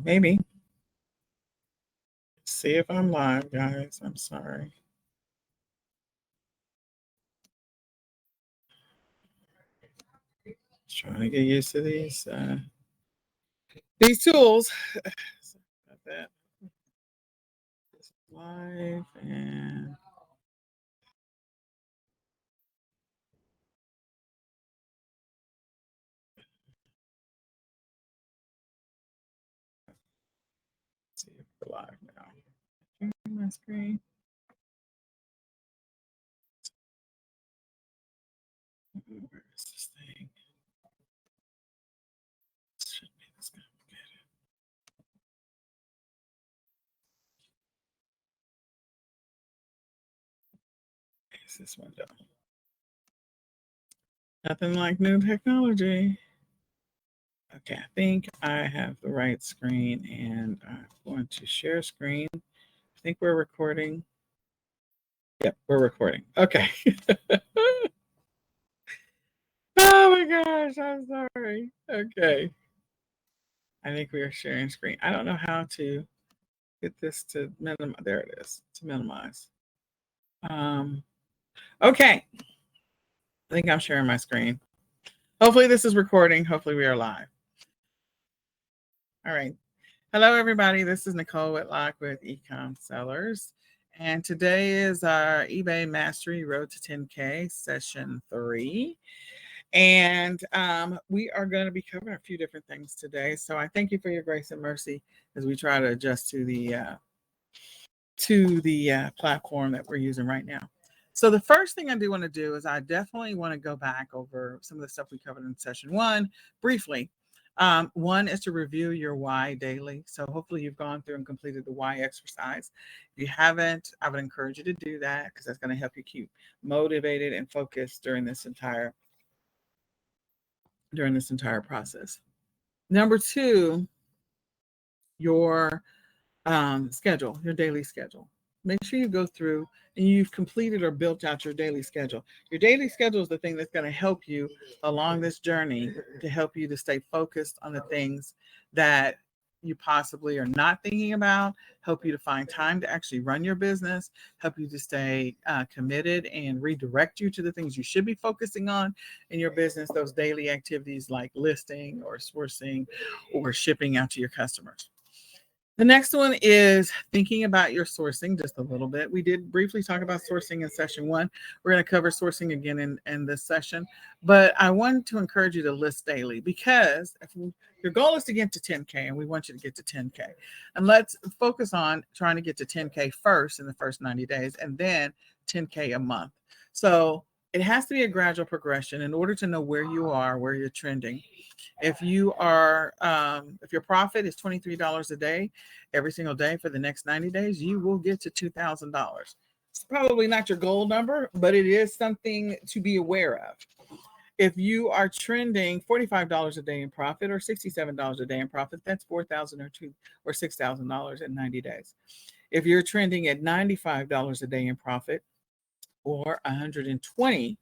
Maybe. See if I'm live, guys. I'm sorry. Just trying to get used to these tools. Got that. This is live and let's see if we're live now. Sharing my screen. Where is this thing? This shouldn't be this complicated. Is this window? Nothing like new technology. Okay, I think I have the right screen and I'm going to share screen. I think we're recording. Yep, we're recording. Okay. Oh my gosh, I'm sorry. Okay. I think we are sharing screen. I don't know how to get this to minimize. There it is, to minimize. Okay. I think I'm sharing my screen. Hopefully this is recording. Hopefully we are live. All right. Hello, everybody. This is Nicole Whitlock with eCom Sellers. And today is our eBay Mastery Road to 10K session 3. And we are going to be covering a few different things today. So I thank you for your grace and mercy as we try to adjust to the platform that we're using right now. So the first thing I do want to do is I definitely want to go back over some of the stuff we covered in session 1 briefly. One is to review your why daily. So hopefully you've gone through and completed the why exercise. If you haven't, I would encourage you to do that because that's going to help you keep motivated and focused during this entire process. Number 2, your schedule, your daily schedule. Make sure you go through and you've completed or built out your daily schedule. Your daily schedule is the thing that's going to help you along this journey to help you to stay focused on the things that you possibly are not thinking about, help you to find time to actually run your business, help you to stay committed and redirect you to the things you should be focusing on in your business, those daily activities like listing or sourcing or shipping out to your customers. The next one is thinking about your sourcing just a little bit. We did briefly talk about sourcing in session 1. We're going to cover sourcing again in this session. But I want to encourage you to list daily because your goal is to get to 10K and we want you to get to 10K. And let's focus on trying to get to 10K first in the first 90 days and then 10K a month. So it has to be a gradual progression in order to know where you are, where you're trending. If you are, if your profit is $23 a day, every single day for the next 90 days, you will get to $2,000. It's probably not your goal number, but it is something to be aware of. If you are trending $45 a day in profit or $67 a day in profit, that's $4,000 or $6,000 in 90 days. If you're trending at $95 a day in profit or $120,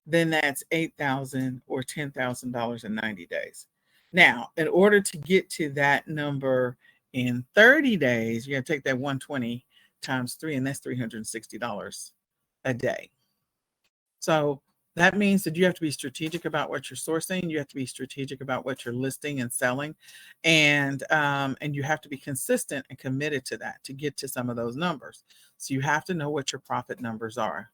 then that's $8,000 or $10,000 in 90 days. Now, in order to get to that number in 30 days, you got to take that 120 times 3, and that's $360 a day. So that means that you have to be strategic about what you're sourcing. You have to be strategic about what you're listing and selling, and you have to be consistent and committed to that to get to some of those numbers. So you have to know what your profit numbers are.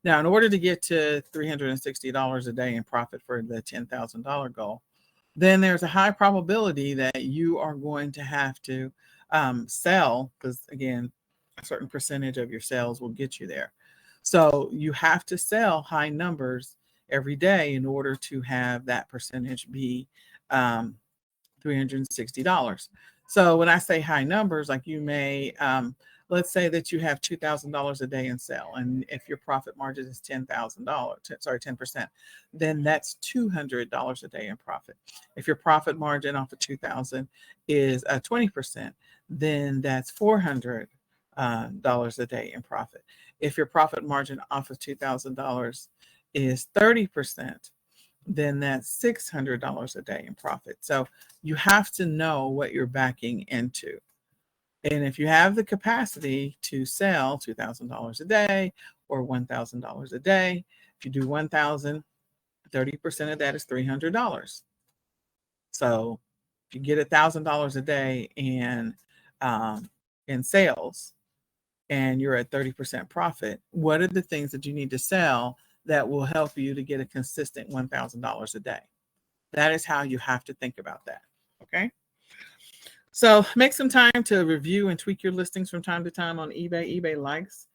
Now, in order to get to $360 a day in profit for the $10,000 goal, then there's a high probability that you are going to have to sell, because again, a certain percentage of your sales will get you there. So you have to sell high numbers every day in order to have that percentage be $360. So when I say high numbers, like you may, let's say that you have $2,000 a day in sale, and if your profit margin is $10,000, 10%, then that's $200 a day in profit. If your profit margin off of 2,000 is 20%, then that's $400 a day in profit. If your profit margin off of $2,000 is 30%, then that's $600 a day in profit. So you have to know what you're backing into. And if you have the capacity to sell $2,000 a day or $1,000 a day, if you do 1,000, 30% of that is $300. So if you get $1,000 a day in sales and you're at 30% profit, what are the things that you need to sell that will help you to get a consistent $1,000 a day? That is how you have to think about that. Okay. So make some time to review and tweak your listings from time to time on eBay. eBay likes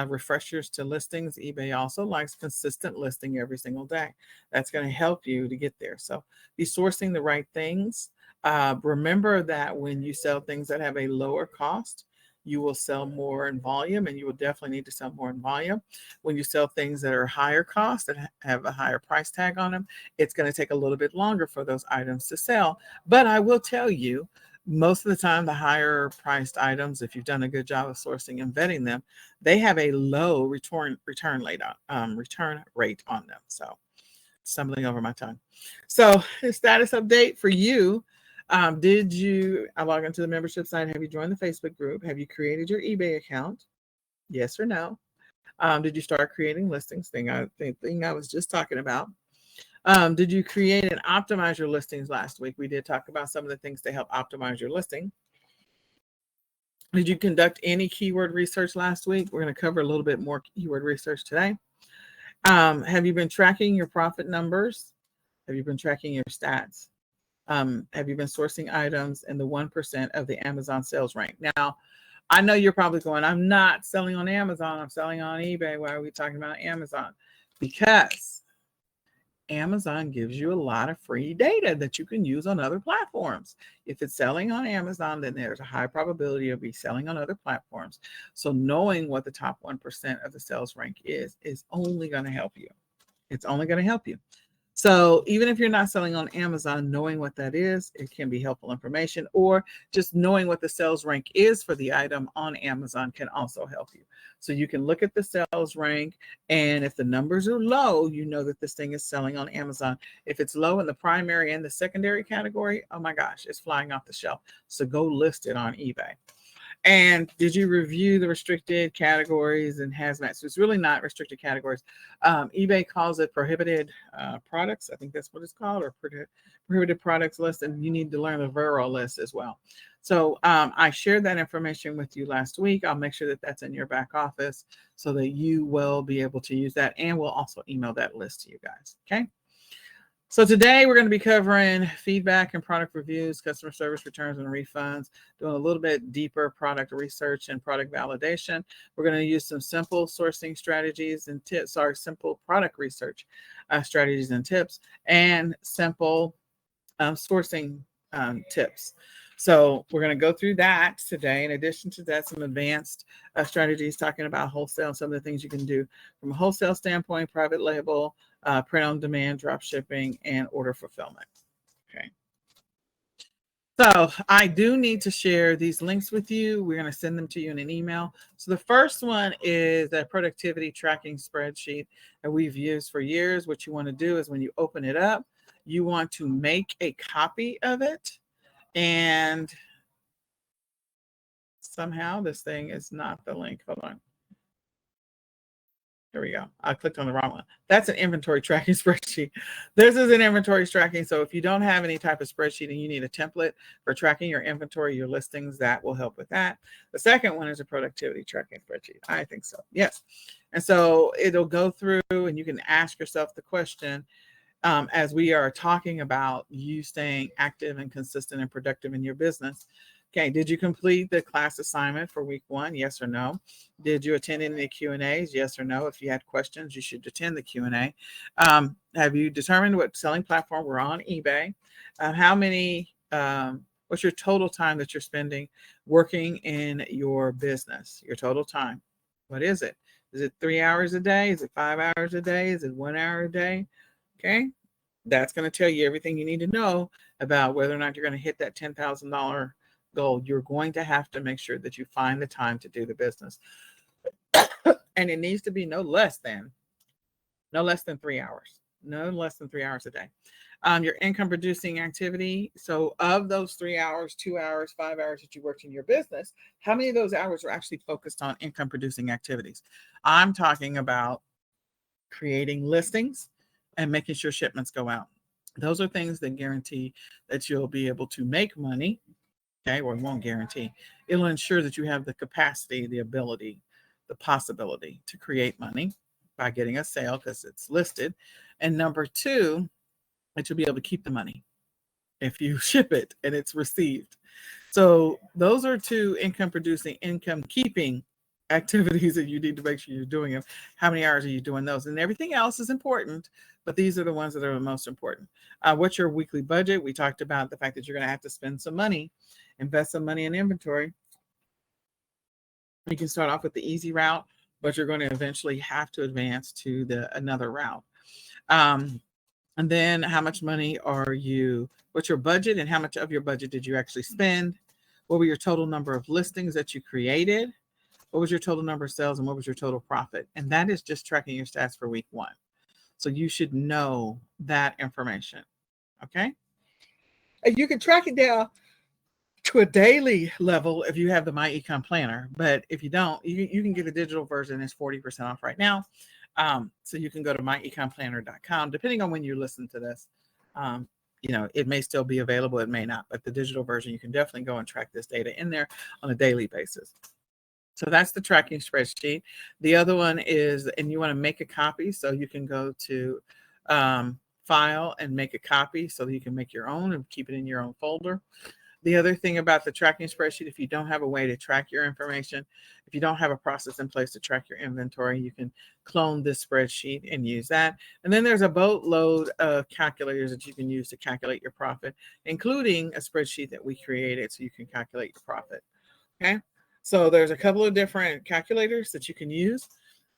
refreshers to listings. eBay also likes consistent listing every single day. That's going to help you to get there. So be sourcing the right things. Remember that when you sell things that have a lower cost, you will sell more in volume, and you will definitely need to sell more in volume. When you sell things that are higher cost, that have a higher price tag on them, it's going to take a little bit longer for those items to sell. But I will tell you, most of the time, the higher priced items, if you've done a good job of sourcing and vetting them, they have a low return rate on them. So, stumbling over my tongue. So, the status update for you. Did you log into the membership site? Have you joined the Facebook group? Have you created your eBay account? Yes or no? Did you start creating listings? Thing I was just talking about. Did you create and optimize your listings last week? We did talk about some of the things to help optimize your listing. Did you conduct any keyword research last week? We're going to cover a little bit more keyword research today. Have you been tracking your profit numbers? Have you been tracking your stats? Have you been sourcing items in the 1% of the Amazon sales rank? Now, I know you're probably going, I'm not selling on Amazon. I'm selling on eBay. Why are we talking about Amazon? Because Amazon gives you a lot of free data that you can use on other platforms. If it's selling on Amazon, then there's a high probability of be selling on other platforms. So knowing what the top 1% of the sales rank is only going to help you. It's only going to help you. So even if you're not selling on Amazon, knowing what that is, it can be helpful information, or just knowing what the sales rank is for the item on Amazon can also help you. So you can look at the sales rank, and if the numbers are low, you know that this thing is selling on Amazon. If it's low in the primary and the secondary category, oh my gosh, it's flying off the shelf. So go list it on eBay. And did you review the restricted categories and hazmat? So it's really not restricted categories. eBay calls it prohibited products. I think that's what it's called, or prohibited products list. And you need to learn the VERO list as well. So I shared that information with you last week. I'll make sure that that's in your back office so that you will be able to use that. And we'll also email that list to you guys. Okay. So today we're going to be covering feedback and product reviews, customer service returns and refunds, doing a little bit deeper product research and product validation. We're going to use some simple sourcing strategies and tips, simple product research strategies and tips, and simple sourcing tips. So we're going to go through that today. In addition to that, some advanced strategies talking about wholesale and some of the things you can do from a wholesale standpoint, private label, print on demand, drop shipping, and order fulfillment. Okay. So I do need to share these links with you. We're going to send them to you in an email. So the first one is a productivity tracking spreadsheet that we've used for years. What you want to do is when you open it up, you want to make a copy of it. And somehow this thing is not the link. Hold on. Here we go. I clicked on the wrong one. That's an inventory tracking spreadsheet. This is an inventory tracking. So if you don't have any type of spreadsheet and you need a template for tracking your inventory, your listings, that will help with that. The second one is a productivity tracking spreadsheet. I think so. Yes. And so it'll go through and you can ask yourself the question, as we are talking about you staying active and consistent and productive in your business. Okay, did you complete the class assignment for week 1? Yes or no? Did you attend any Q&As? Yes or no? If you had questions, you should attend the Q&A. Have you determined what selling platform we're on? eBay. What's your total time that you're spending working in your business? Your total time. What is it? Is it 3 hours a day? Is it 5 hours a day? Is it 1 hour a day? Okay, that's going to tell you everything you need to know about whether or not you're going to hit that $10,000 goal. You're going to have to make sure that you find the time to do the business. And it needs to be no less than 3 hours. no less than 3 hours a day. Your income producing activity. So of those 3 hours, 2 hours, 5 hours that you worked in your business, how many of those hours are actually focused on income producing activities? I'm talking about creating listings and making sure shipments go out. Those are things that guarantee that you'll be able to make money. Okay, well, it won't guarantee. It'll ensure that you have the capacity, the ability, the possibility to create money by getting a sale because it's listed. And number two, that you'll be able to keep the money if you ship it and it's received. So those are two income producing, income keeping activities that you need to make sure you're doing them. How many hours are you doing those? And everything else is important, but these are the ones that are the most important. What's your weekly budget? We talked about the fact that you're going to have to spend some money, invest some money in inventory. You can start off with the easy route, but you're going to eventually have to advance to another route. And then how much money what's your budget and how much of your budget did you actually spend? What were your total number of listings that you created? What was your total number of sales and what was your total profit? And that is just tracking your stats for week 1. So you should know that information. Okay. And you can track it down to a daily level if you have the My eCom planner. But if you don't, you can get a digital version. It's 40% off right now. So you can go to myecomplanner.com, depending on when you listen to this. It may still be available, it may not, but the digital version, you can definitely go and track this data in there on a daily basis. So that's the tracking spreadsheet. The other one is, and you want to make a copy, so you can go to File and make a copy so that you can make your own and keep it in your own folder. The other thing about the tracking spreadsheet, if you don't have a way to track your information, if you don't have a process in place to track your inventory, you can clone this spreadsheet and use that. And then there's a boatload of calculators that you can use to calculate your profit, including a spreadsheet that we created so you can calculate your profit. Okay. So there's a couple of different calculators that you can use.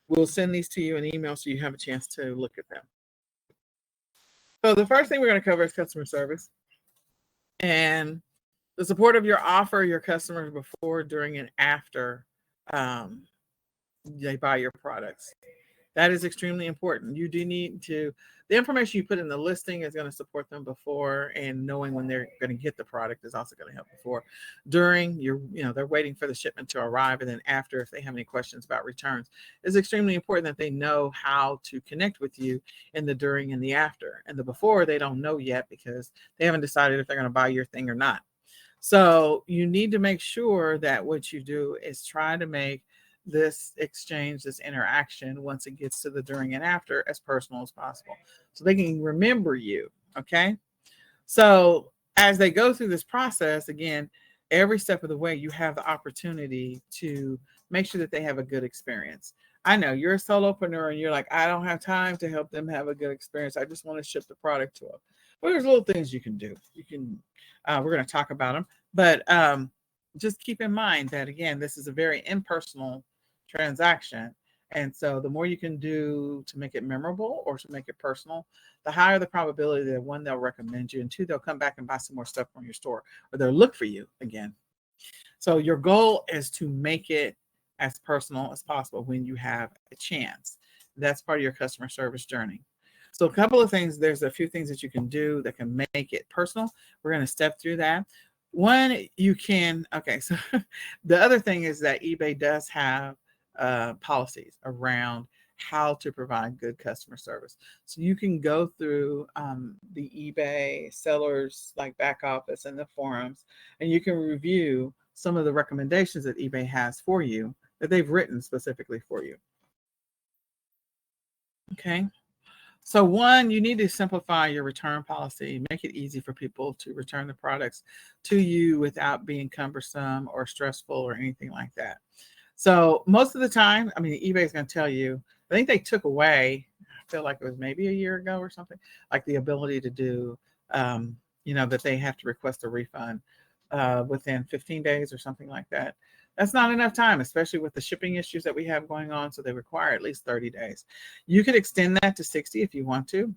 We'll send these to you in email so you have a chance to look at them. So the first thing we're going to cover is customer service and the support of your offer, your customers before, during, and after they buy your products. That is extremely important. You do need the information you put in the listing is going to support them before, and knowing when they're going to get the product is also going to help before. During, they're waiting for the shipment to arrive, and then after, if they have any questions about returns, it's extremely important that they know how to connect with you in the during and the after. And the before, they don't know yet because they haven't decided if they're going to buy your thing or not. So you need to make sure that what you do is try to make this exchange, this interaction, once it gets to the during and after, as personal as possible so they can remember you. Okay. So as they go through this process, again, every step of the way, you have the opportunity to make sure that they have a good experience. I know you're a solopreneur and you're like, I don't have time to help them have a good experience. I just want to ship the product to them. Well, there's little things you can do. We're going to talk about them, but just keep in mind that, again, this is a very impersonal transaction. And so the more you can do to make it memorable or to make it personal, the higher the probability that, 1, they'll recommend you, and 2, they'll come back and buy some more stuff from your store, or they'll look for you again. So your goal is to make it as personal as possible when you have a chance. That's part of your customer service journey. So a couple of things, there's a few things that you can do that can make it personal. We're going to step through that. One, so the other thing is that eBay does have policies around how to provide good customer service. So you can go through the eBay sellers like back office and the forums, and you can review some of the recommendations that eBay has for you that they've written specifically for you. Okay. So 1, you need to simplify your return policy, make it easy for people to return the products to you without being cumbersome or stressful or anything like that. So most of the time, eBay is going to tell you, I think they took away, I feel like it was maybe a year ago or something, like the ability to do, that they have to request a refund within 15 days or something like that. That's not enough time, especially with the shipping issues that we have going on. So they require at least 30 days. You could extend that to 60 if you want to.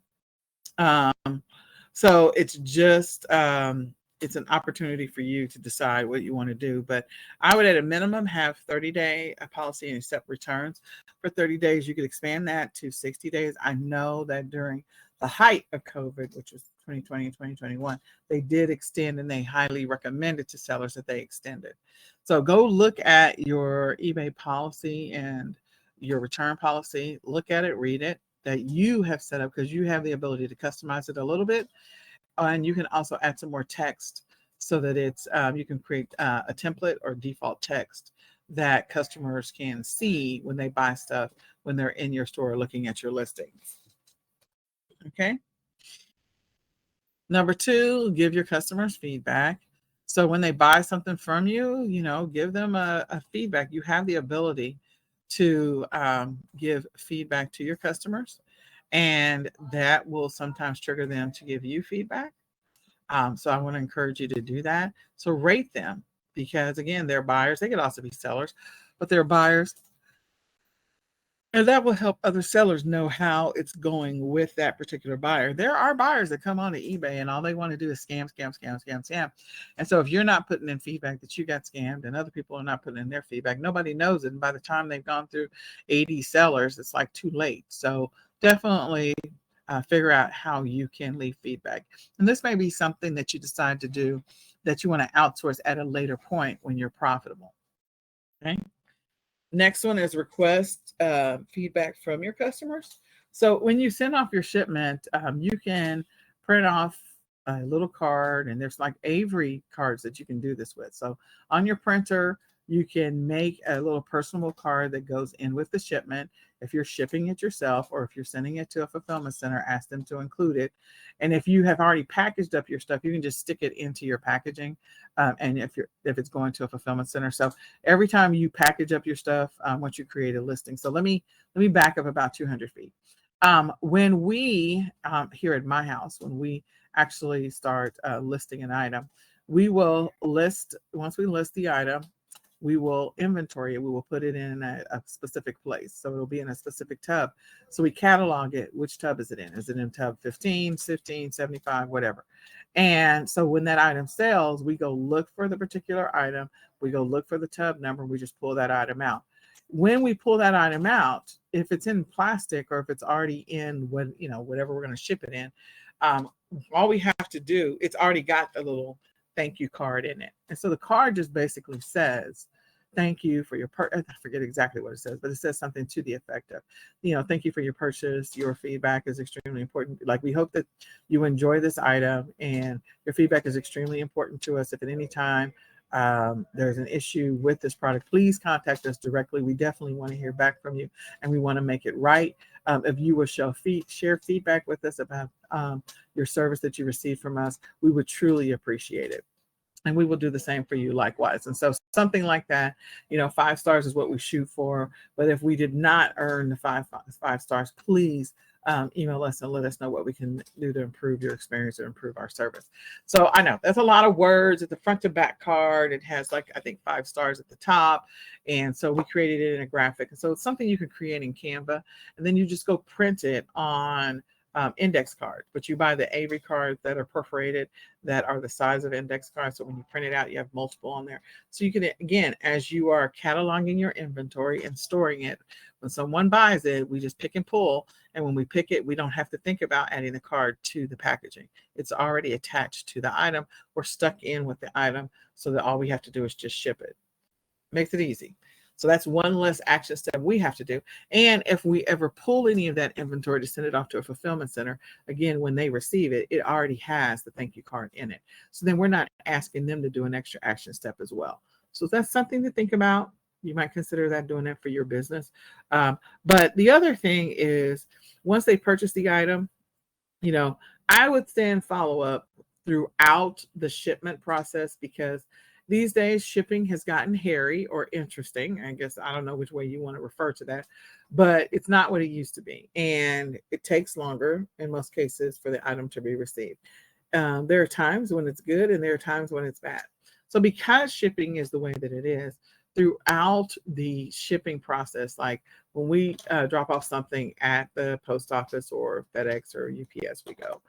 So it's just, it's an opportunity for you to decide what you want to do. But I would, at a minimum, have 30-day policy and accept returns for 30 days. You could expand that to 60 days. I know that during the height of COVID, which was 2020 and 2021, they did extend, and they highly recommended to sellers that they extended. So go look at your eBay policy and your return policy. Look at it, read it, that you have set up, because you have the ability to customize it a little bit. And you can also add some more text so that it's you can create a template or default text that customers can see when they buy stuff, when they're in your store looking at your listings. Okay. Number 2, give your customers feedback. So when they buy something from you, give them a feedback. You have the ability to give feedback to your customers, and that will sometimes trigger them to give you feedback. So I want to encourage you to do that. So rate them, because again, they're buyers. They could also be sellers, but they're buyers. And that will help other sellers know how it's going with that particular buyer. There are buyers that come onto eBay and all they want to do is scam, scam, scam, scam, scam. And so if you're not putting in feedback that you got scammed and other people are not putting in their feedback, nobody knows it. And by the time they've gone through 80 sellers, it's like too late. So definitely figure out how you can leave feedback. And this may be something that you decide to do that you want to outsource at a later point when you're profitable. Okay. Next one is request feedback from your customers. So when you send off your shipment, you can print off a little card, and there's like Avery cards that you can do this with. So on your printer, you can make a little personal card that goes in with the shipment. If you're shipping it yourself, or if you're sending it to a fulfillment center, ask them to include it. And if you have already packaged up your stuff, you can just stick it into your packaging. And if it's going to a fulfillment center, so every time you package up your stuff, once you create a listing. So let me back up about 200 feet. When we here at my house, when we actually start listing an item, we will list. Once we list the item, we will inventory it. We will put it in a specific place. So it'll be in a specific tub. So we catalog it. Which tub is it in? Is it in tub 15, 15, 75, whatever? And so when that item sells, we go look for the particular item. We go look for the tub number. And we just pull that item out. When we pull that item out, if it's in plastic or if it's already in whatever we're going to ship it in, all we have to do, it's already got the little thank you card in it. And so the card just basically says, thank you for your I forget exactly what it says, but it says something to the effect of, thank you for your purchase. Your feedback is extremely important. Like, we hope that you enjoy this item, and your feedback is extremely important to us. If at any time there's an issue with this product, please contact us directly. We definitely want to hear back from you, and we want to make it right. If you will share feedback with us about your service that you received from us, we would truly appreciate it. And we will do the same for you likewise. And so something like that, 5 stars is what we shoot for. But if we did not earn the five stars, please email us and let us know what we can do to improve your experience or improve our service. So I know that's a lot of words. At the front to back card, it has I think 5 stars at the top. And so we created it in a graphic. And so it's something you can create in Canva, and then you just go print it on index cards. But you buy the Avery cards that are perforated, that are the size of index cards. So when you print it out, you have multiple on there. So you can, again, as you are cataloging your inventory and storing it, when someone buys it, we just pick and pull. And when we pick it, we don't have to think about adding the card to the packaging. It's already attached to the item or stuck in with the item, so that all we have to do is just ship it. Makes it easy. So that's one less action step we have to do. And if we ever pull any of that inventory to send it off to a fulfillment center, again, when they receive it, it already has the thank you card in it. So then we're not asking them to do an extra action step as well. So that's something to think about. You might consider that, doing that for your business. But the other thing is, once they purchase the item, I would then follow up throughout the shipment process, because these days, shipping has gotten hairy or interesting. I guess I don't know which way you want to refer to that, but it's not what it used to be. And it takes longer in most cases for the item to be received. There are times when it's good, and there are times when it's bad. So because shipping is the way that it is, throughout the shipping process, like when we drop off something at the post office or FedEx or UPS, we go,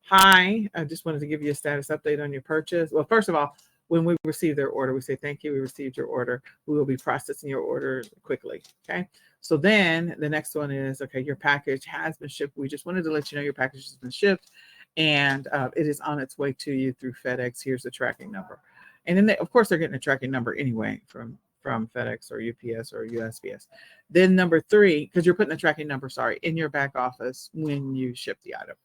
hi, I just wanted to give you a status update on your purchase. Well, first of all, When we receive their order, we say, thank you, we received your order. We will be processing your order quickly. Okay. So then the next one is, okay, your package has been shipped. We just wanted to let you know your package has been shipped and it is on its way to you through FedEx. Here's the tracking number. And then, of course, they're getting a tracking number anyway from FedEx or UPS or USPS. Then number 3, because you're putting a tracking number, in your back office when you ship the item.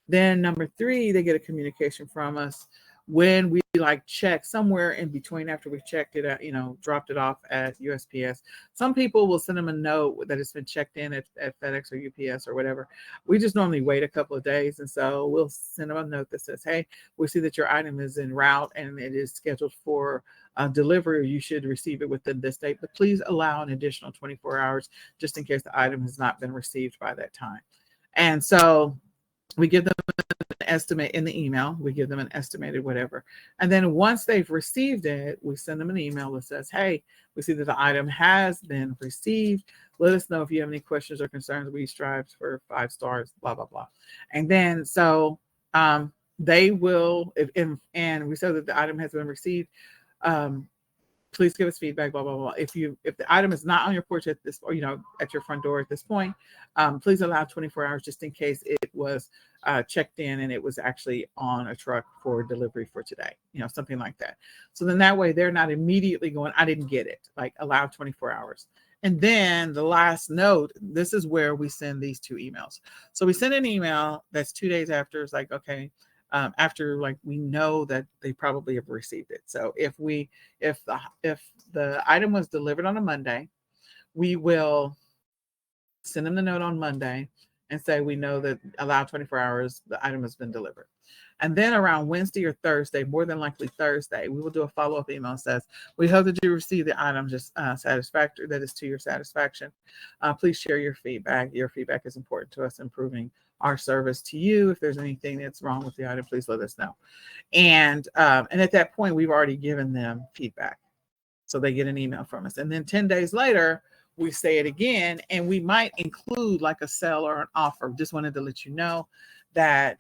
Then number 3, they get a communication from us when we check somewhere in between after we've checked it out, dropped it off at USPS. Some people will send them a note that it's been checked in at FedEx or UPS or whatever. We just normally wait a couple of days. And so we'll send them a note that says, hey, we see that your item is en route and it is scheduled for delivery. You should receive it within this date, but please allow an additional 24 hours just in case the item has not been received by that time. And so we give them an estimate in the email. We give them an estimated whatever. And then once they've received it, we send them an email that says, hey, we see that the item has been received. Let us know if you have any questions or concerns. We strive for 5 stars, blah, blah, blah. And then so they will, and we say that the item has been received, please give us feedback, blah, blah, blah. If the item is not on your porch at this, or, at your front door at this point, please allow 24 hours just in case it was checked in and it was actually on a truck for delivery for today, something like that. So then that way they're not immediately going, I didn't get it, allow 24 hours. And then the last note, this is where we send these 2 emails. So we send an email that's 2 days after. It's okay. After we know that they probably have received it. So if the item was delivered on a Monday, we will send them the note on Monday and say we know that allow 24 hours, the item has been delivered. And then around Wednesday or Thursday, more than likely Thursday, we will do a follow-up email that says, we hope that you receive the item just satisfactory, that is to your satisfaction. Please share your feedback. Your feedback is important to us, improving our service to you. If there's anything that's wrong with the item, please let us know. And at that point, we've already given them feedback. So they get an email from us. And then 10 days later, we say it again, and we might include a sell or an offer. Just wanted to let you know that,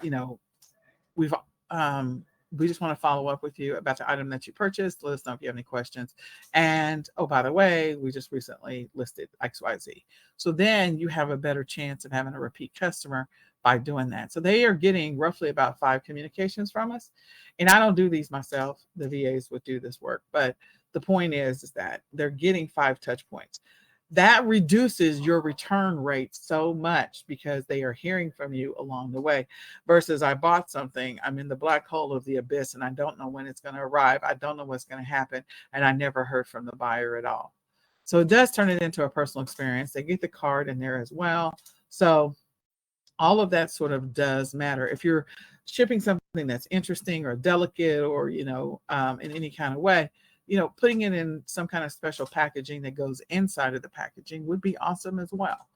we just want to follow up with you about the item that you purchased. Let us know if you have any questions. And, oh, by the way, we just recently listed XYZ. So then you have a better chance of having a repeat customer by doing that. So they are getting roughly about 5 communications from us. And I don't do these myself. The VAs would do this work. But the point is that they're getting 5 touch points. That reduces your return rate so much because they are hearing from you along the way versus I bought something, I'm in the black hole of the abyss and I don't know when it's going to arrive. I don't know what's going to happen. And I never heard from the buyer at all. So it does turn it into a personal experience. They get the card in there as well. So all of that sort of does matter. If you're shipping something that's interesting or delicate or, in any kind of way, putting it in some kind of special packaging that goes inside of the packaging would be awesome as well.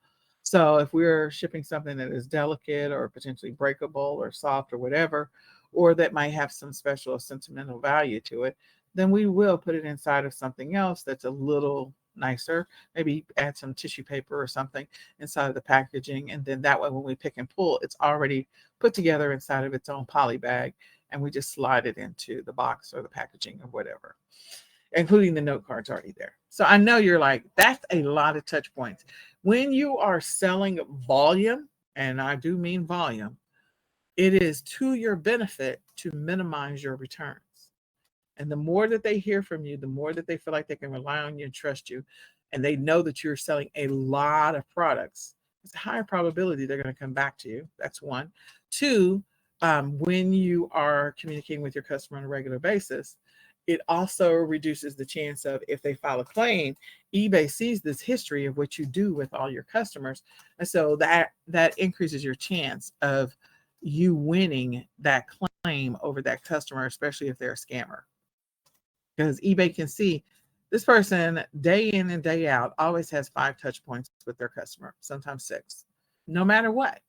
So if we're shipping something that is delicate or potentially breakable or soft or whatever, or that might have some special sentimental value to it, then we will put it inside of something else that's a little nicer, maybe add some tissue paper or something inside of the packaging. And then that way, when we pick and pull, it's already put together inside of its own poly bag. And we just slide it into the box or the packaging or whatever, including the note cards already there. So I know you're like, that's a lot of touch points. When you are selling volume, and I do mean volume, it is to your benefit to minimize your returns. And the more that they hear from you, the more that they feel like they can rely on you and trust you, and they know that you're selling a lot of products, it's a higher probability they're going to come back to you. That's 1. 2, when you are communicating with your customer on a regular basis, it also reduces the chance of, if they file a claim, eBay sees this history of what you do with all your customers. And so that increases your chance of you winning that claim over that customer, especially if they're a scammer. Because eBay can see this person day in and day out always has 5 touch points with their customer, sometimes 6, no matter what.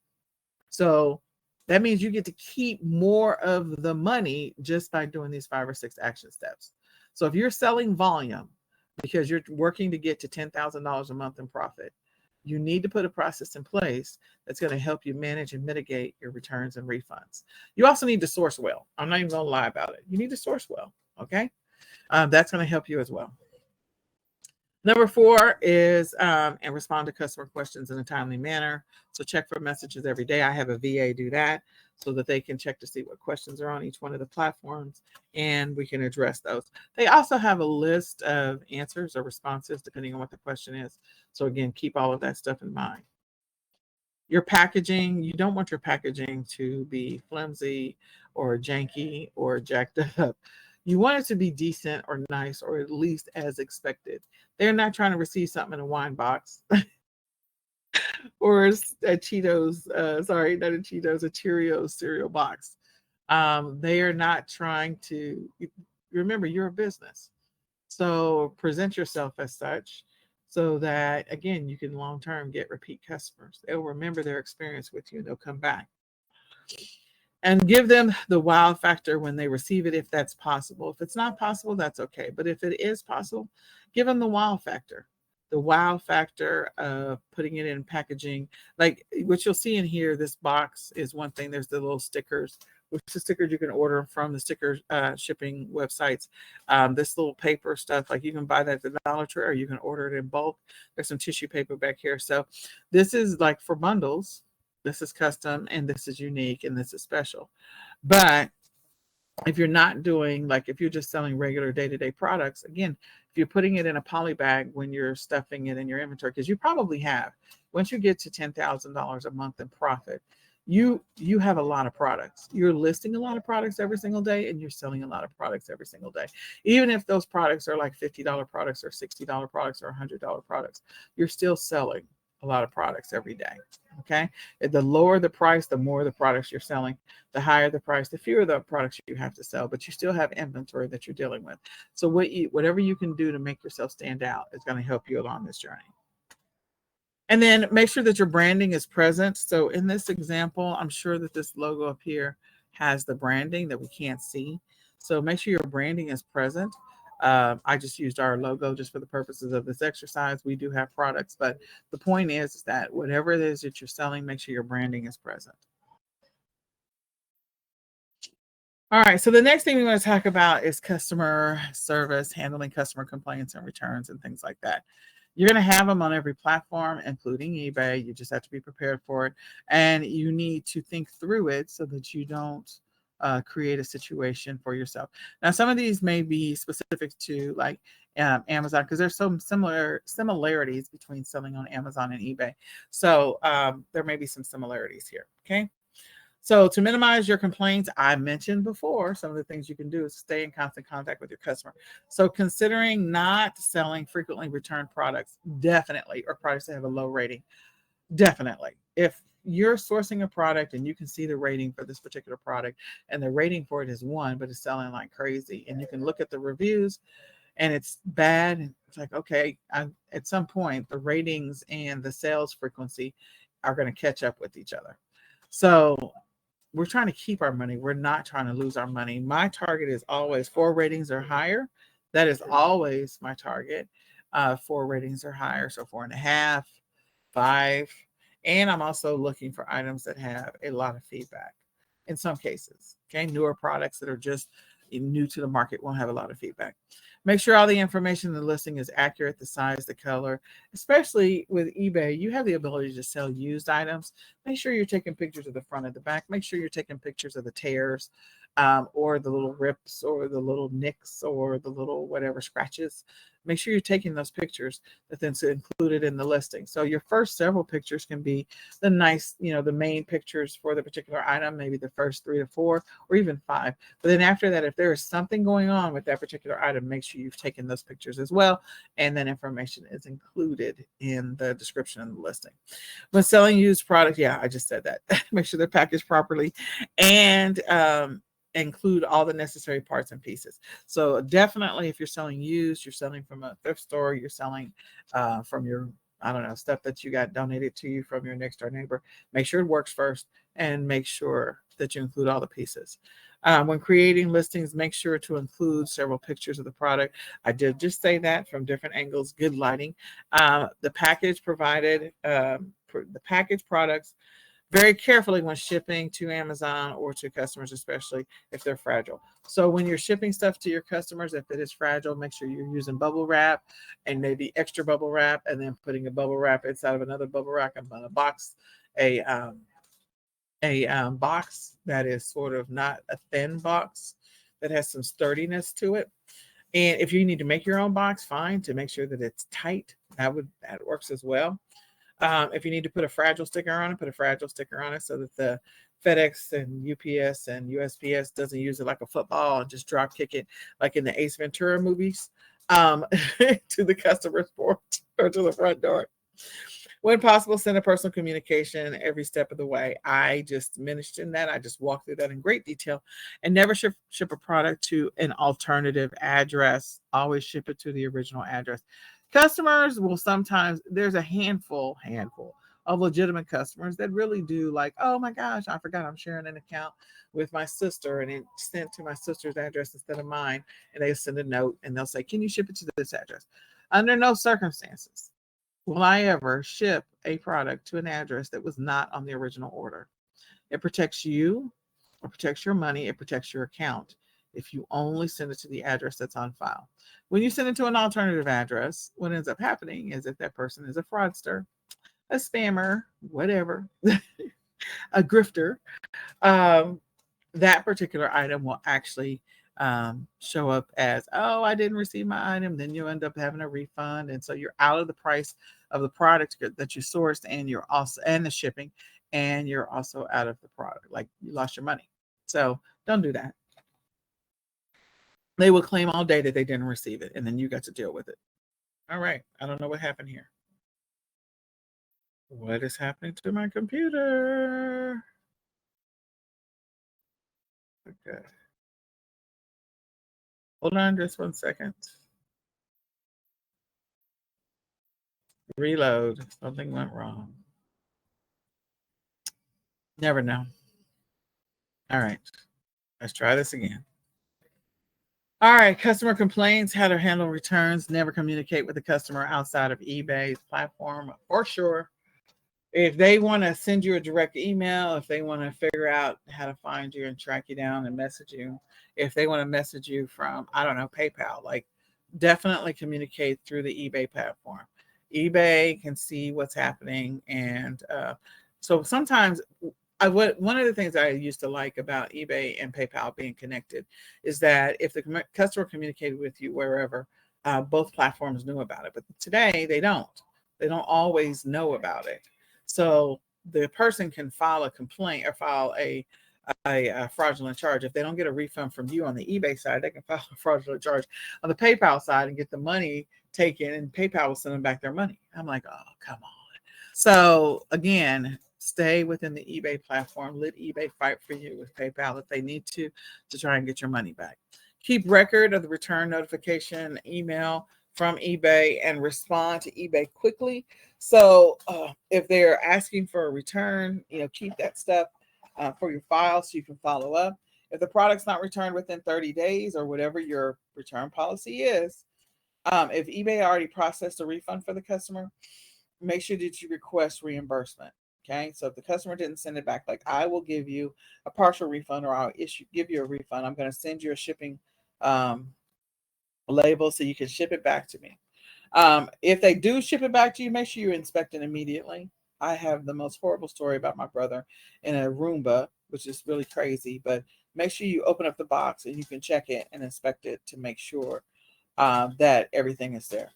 So that means you get to keep more of the money just by doing these 5 or 6 action steps. So if you're selling volume because you're working to get to $10,000 a month in profit, you need to put a process in place that's going to help you manage and mitigate your returns and refunds. You also need to source well. I'm not even going to lie about it. You need to source well. Okay. That's going to help you as well. Number 4 is and respond to customer questions in a timely manner. So check for messages every day. I have a VA do that so that they can check to see what questions are on each one of the platforms and we can address those. They also have a list of answers or responses depending on what the question is. So again, keep all of that stuff in mind. Your packaging, you don't want your packaging to be flimsy or janky or jacked up. You want it to be decent or nice or at least as expected. They're not trying to receive something in a wine box or a Cheetos, sorry, not a Cheetos, a Cheerios cereal box. They are not trying to, remember, you're a business. So present yourself as such so that, again, you can long term get repeat customers. They'll remember their experience with you and they'll come back. And give them the wow factor when they receive it, if that's possible. If it's not possible, that's okay. But if it is possible, give them the wow factor. The wow factor of putting it in packaging. Like what you'll see in here, this box is one thing. There's the little stickers, which is stickers you can order from the sticker shipping websites. This little paper stuff, like you can buy that at the Dollar Tree or you can order it in bulk. There's some tissue paper back here. So this is like for bundles. This is custom and this is unique and this is special. But if you're not doing, like if you're just selling regular day-to-day products, again, if you're putting it in a poly bag when you're stuffing it in your inventory, because you probably have, once you get to $10,000 a month in profit, you have a lot of products. You're listing a lot of products every single day and you're selling a lot of products every single day. Even if those products are like $50 products or $60 products or $100 products, you're still selling a lot of products every day. Okay. The lower the price, the more the products you're selling. The higher the price, the fewer the products you have to sell, but you still have inventory that you're dealing with. So whatever you can do to make yourself stand out is going to help you along this journey. And then make sure that your branding is present. So in this example, I'm sure that this logo up here has the branding that we can't see. So make sure your branding is present. I just used our logo just for the purposes of this exercise. We do have products, but the point is that whatever it is that you're selling, make sure your branding is present. All right, so the next thing we want to talk about is customer service, handling customer complaints and returns and things like that. You're going to have them on every platform, including eBay. You just have to be prepared for it. And you need to think through it so that you don't create a situation for yourself. Now, some of these may be specific to like Amazon, because there's some similarities between selling on Amazon and eBay. So there may be some similarities here, okay? So to minimize your complaints, I mentioned before, some of the things you can do is stay in constant contact with your customer. So considering not selling frequently returned products, definitely, or products that have a low rating, definitely. If you're sourcing a product and you can see the rating for this particular product and the rating for it is 1, but it's selling like crazy, and you can look at the reviews and it's bad, it's like, okay, at some point, the ratings and the sales frequency are going to catch up with each other. So we're trying to keep our money. We're not trying to lose our money. My target is always 4 ratings or higher. That is always my target. 4 ratings or higher. So 4.5, 5. And I'm also looking for items that have a lot of feedback in some cases. Okay. Newer products that are just new to the market won't have a lot of feedback. Make sure all the information in the listing is accurate, the size, the color. Especially with eBay, you have the ability to sell used items. Make sure you're taking pictures of the front and the back. Make sure you're taking pictures of the tears or the little rips or the little nicks or the little whatever scratches. Make sure you're taking those pictures that then's included in the listing. So your first several pictures can be the nice, the main pictures for the particular item, maybe the first 3 to 4 or even 5. But then after that, if there is something going on with that particular item, make sure you've taken those pictures as well. And then information is included in the description of the listing. When selling used products, yeah, I just said that. Make sure they're packaged properly and include all the necessary parts and pieces. So definitely if you're selling used, you're selling from a thrift store, you're selling from your, I don't know, stuff that you got donated to you from your next door neighbor, make sure it works first and make sure that you include all the pieces. When creating listings, make sure to include several pictures of the product. I did just say that from different angles, good lighting. The package provided, the package products very carefully when shipping to Amazon or to customers, especially if they're fragile. So when you're shipping stuff to your customers, if it is fragile, make sure you're using bubble wrap and maybe extra bubble wrap, and then putting a bubble wrap inside of another bubble wrap and a box, a box that is sort of not a thin box, that has some sturdiness to it. And if you need to make your own box, fine, to make sure that it's tight. That works as well. If you need to put a fragile sticker on it, put a fragile sticker on it so that the FedEx and UPS and USPS doesn't use it like a football and just drop kick it like in the Ace Ventura movies to the customer's porch or to the front door. When possible, send a personal communication every step of the way. I just mentioned that. I just walked through that in great detail. And never ship a product to an alternative address. Always ship it to the original address. Customers will sometimes, there's a handful of legitimate customers that really do like, oh my gosh, I forgot I'm sharing an account with my sister and it's sent to my sister's address instead of mine. And they send a note and they'll say, can you ship it to this address? Under no circumstances will I ever ship a product to an address that was not on the original order. It protects you, it protects your money, it protects your account if you only send it to the address that's on file. When you send it to an alternative address, what ends up happening is if that person is a fraudster, a spammer, whatever, a grifter, that particular item will actually show up as, oh, I didn't receive my item. Then you end up having a refund. And so you're out of the price of the product that you sourced, and you're also, and the shipping, and you're also out of the product. Like you lost your money. So don't do that. They will claim all day that they didn't receive it, and then you got to deal with it. All right. I don't know what happened here. What is happening to my computer? Okay. Hold on just 1 second. Reload. Something went wrong. Never know. All right. Let's try this again. All right. Customer complaints, how to handle returns. Never communicate with the customer outside of eBay's platform for sure. If they want to send you a direct email, if they want to figure out how to find you and track you down and message you, if they want to message you from, I don't know, PayPal, like definitely communicate through the eBay platform. eBay can see what's happening. And so sometimes one of the things I used to like about eBay and PayPal being connected is that if the customer communicated with you wherever, both platforms knew about it. But today they don't. They don't always know about it. So the person can file a complaint or file a fraudulent charge. If they don't get a refund from you on the eBay side, they can file a fraudulent charge on the PayPal side and get the money taken, and PayPal will send them back their money. I'm like, oh, come on. So again, stay within the eBay platform. Let eBay fight for you with PayPal if they need to try and get your money back. Keep record of the return notification email from eBay and respond to eBay quickly. So if they're asking for a return, keep that stuff for your file so you can follow up. If the product's not returned within 30 days or whatever your return policy is, if eBay already processed a refund for the customer, make sure that you request reimbursement. Okay, so if the customer didn't send it back, like I will give you a partial refund, or I'll give you a refund. I'm going to send you a shipping label so you can ship it back to me. If they do ship it back to you, make sure you inspect it immediately. I have the most horrible story about my brother in a Roomba, which is really crazy, but make sure you open up the box and you can check it and inspect it to make sure that everything is there.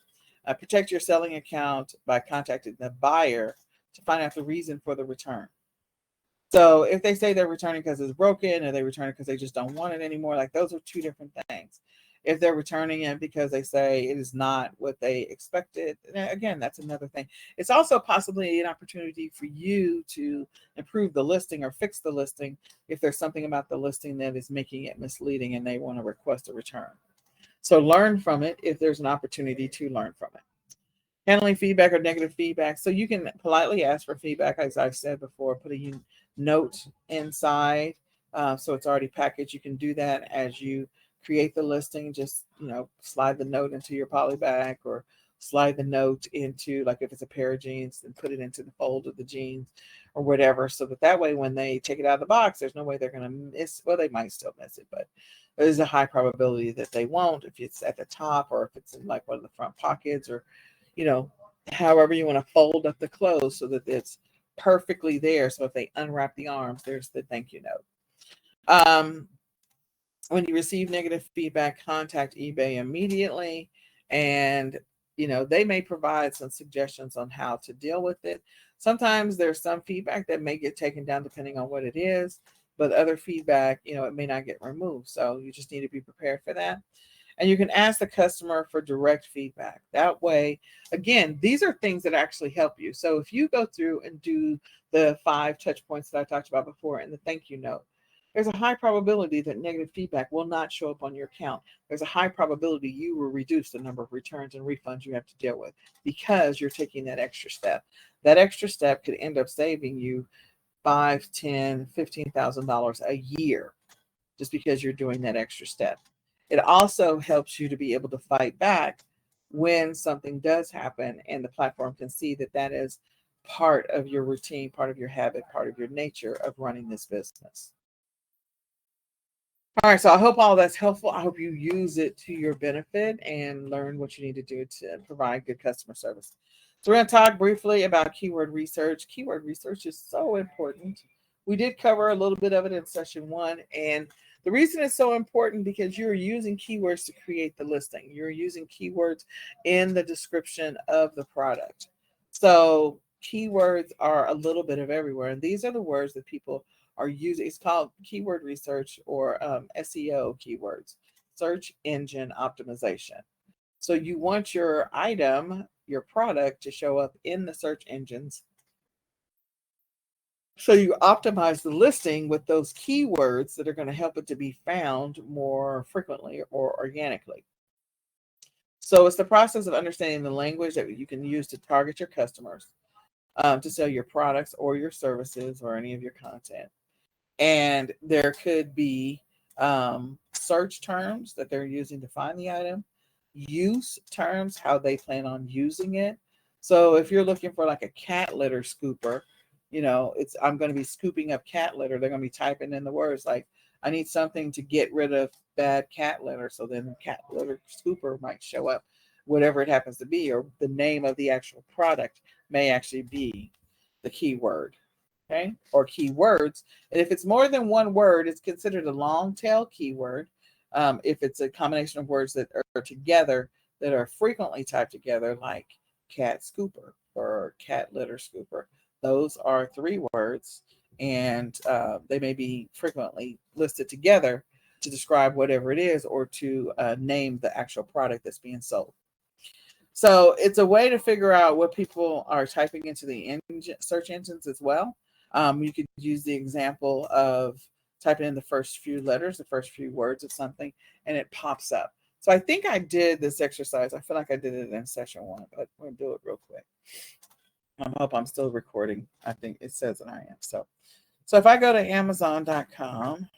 Protect your selling account by contacting the buyer to find out the reason for the return. So if they say they're returning because it's broken, or they return it because they just don't want it anymore, like those are two different things. If they're returning it because they say it is not what they expected, again, that's another thing. It's also possibly an opportunity for you to improve the listing or fix the listing if there's something about the listing that is making it misleading and they want to request a return. So learn from it if there's an opportunity to learn from it. Handling feedback or negative feedback. So you can politely ask for feedback, as I've said before, put a note inside. So it's already packaged. You can do that as you create the listing. Just, slide the note into your poly bag or slide the note into, like if it's a pair of jeans, and put it into the fold of the jeans or whatever, so that way when they take it out of the box, there's no way they're going to miss. Well, they might still miss it, but there's a high probability that they won't if it's at the top or if it's in like one of the front pockets, or however you want to fold up the clothes so that it's perfectly there. So if they unwrap the arms, there's the thank you note. When you receive negative feedback, contact eBay immediately, and they may provide some suggestions on how to deal with it. Sometimes there's some feedback that may get taken down depending on what it is, but other feedback, it may not get removed. So you just need to be prepared for that. And you can ask the customer for direct feedback. That way, again, these are things that actually help you. So if you go through and do the 5 touch points that I talked about before and the thank you note, there's a high probability that negative feedback will not show up on your account. There's a high probability you will reduce the number of returns and refunds you have to deal with because you're taking that extra step. That extra step could end up saving you $5, $10, $15,000 a year just because you're doing that extra step. It also helps you to be able to fight back when something does happen, and the platform can see that that is part of your routine, part of your habit, part of your nature of running this business. All right, so I hope all that's helpful. I hope you use it to your benefit and learn what you need to do to provide good customer service. So we're going to talk briefly about keyword research. Keyword research is so important. We did cover a little bit of it in session 1, and the reason it's so important because you're using keywords to create the listing. You're using keywords in the description of the product. So keywords are a little bit of everywhere, and these are the words that people are using. It's called keyword research, or SEO keywords, search engine optimization. So you want your item, your product, to show up in the search engines. So you optimize the listing with those keywords that are going to help it to be found more frequently or organically. So it's the process of understanding the language that you can use to target your customers, to sell your products or your services or any of your content. And there could be search terms that they're using to find the item, use terms, how they plan on using it. So if you're looking for like a cat litter scooper, I'm going to be scooping up cat litter. They're going to be typing in the words like, I need something to get rid of bad cat litter. So then cat litter scooper might show up, whatever it happens to be, or the name of the actual product may actually be the keyword. Okay, or keywords. And if it's more than one word, it's considered a long tail keyword. If it's a combination of words that are together, that are frequently typed together, like cat scooper or cat litter scooper, those are 3 words, and they may be frequently listed together to describe whatever it is, or to name the actual product that's being sold. So it's a way to figure out what people are typing into the search engines as well. You could use the example of typing in the first few letters, the first few words of something, and it pops up. So I think I did this exercise. I feel like I did it in session 1, but we're going to do it real quick. I hope I'm still recording. I think it says that I am. So if I go to Amazon.com,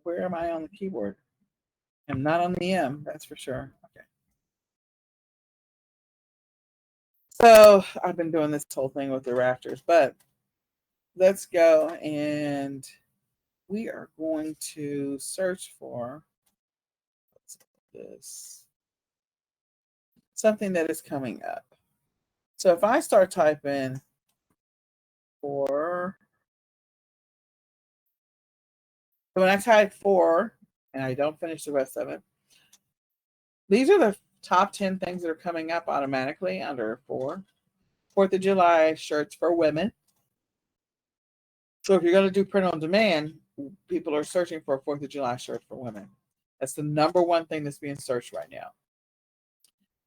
where am I on the keyboard? I'm not on the M, that's for sure. Okay. So I've been doing this whole thing with the rafters, but let's go, and we are going to search for this, something that is coming up. So if I start typing for, so when I type 4 and I don't finish the rest of it, these are the top 10 things that are coming up automatically under 4. 4th of July shirts for women. So if you're going to do print on demand, people are searching for a 4th of July shirt for women. That's the number 1 thing that's being searched right now.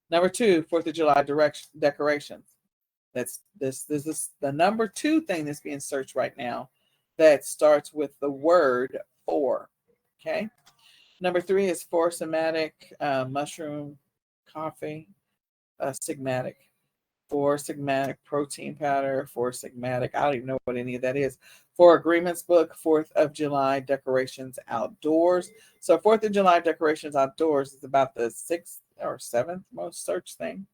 Number 2, 4th of July decorations. This is the number 2 thing that's being searched right now that starts with the word 4. Okay. Number 3 is 4 somatic, mushroom coffee, sigmatic. 4 Sigmatic protein powder, 4 Sigmatic, I don't even know what any of that is. 4 Agreements book, 4th of July decorations outdoors. So 4th of July decorations outdoors is about the 6th or 7th most searched thing.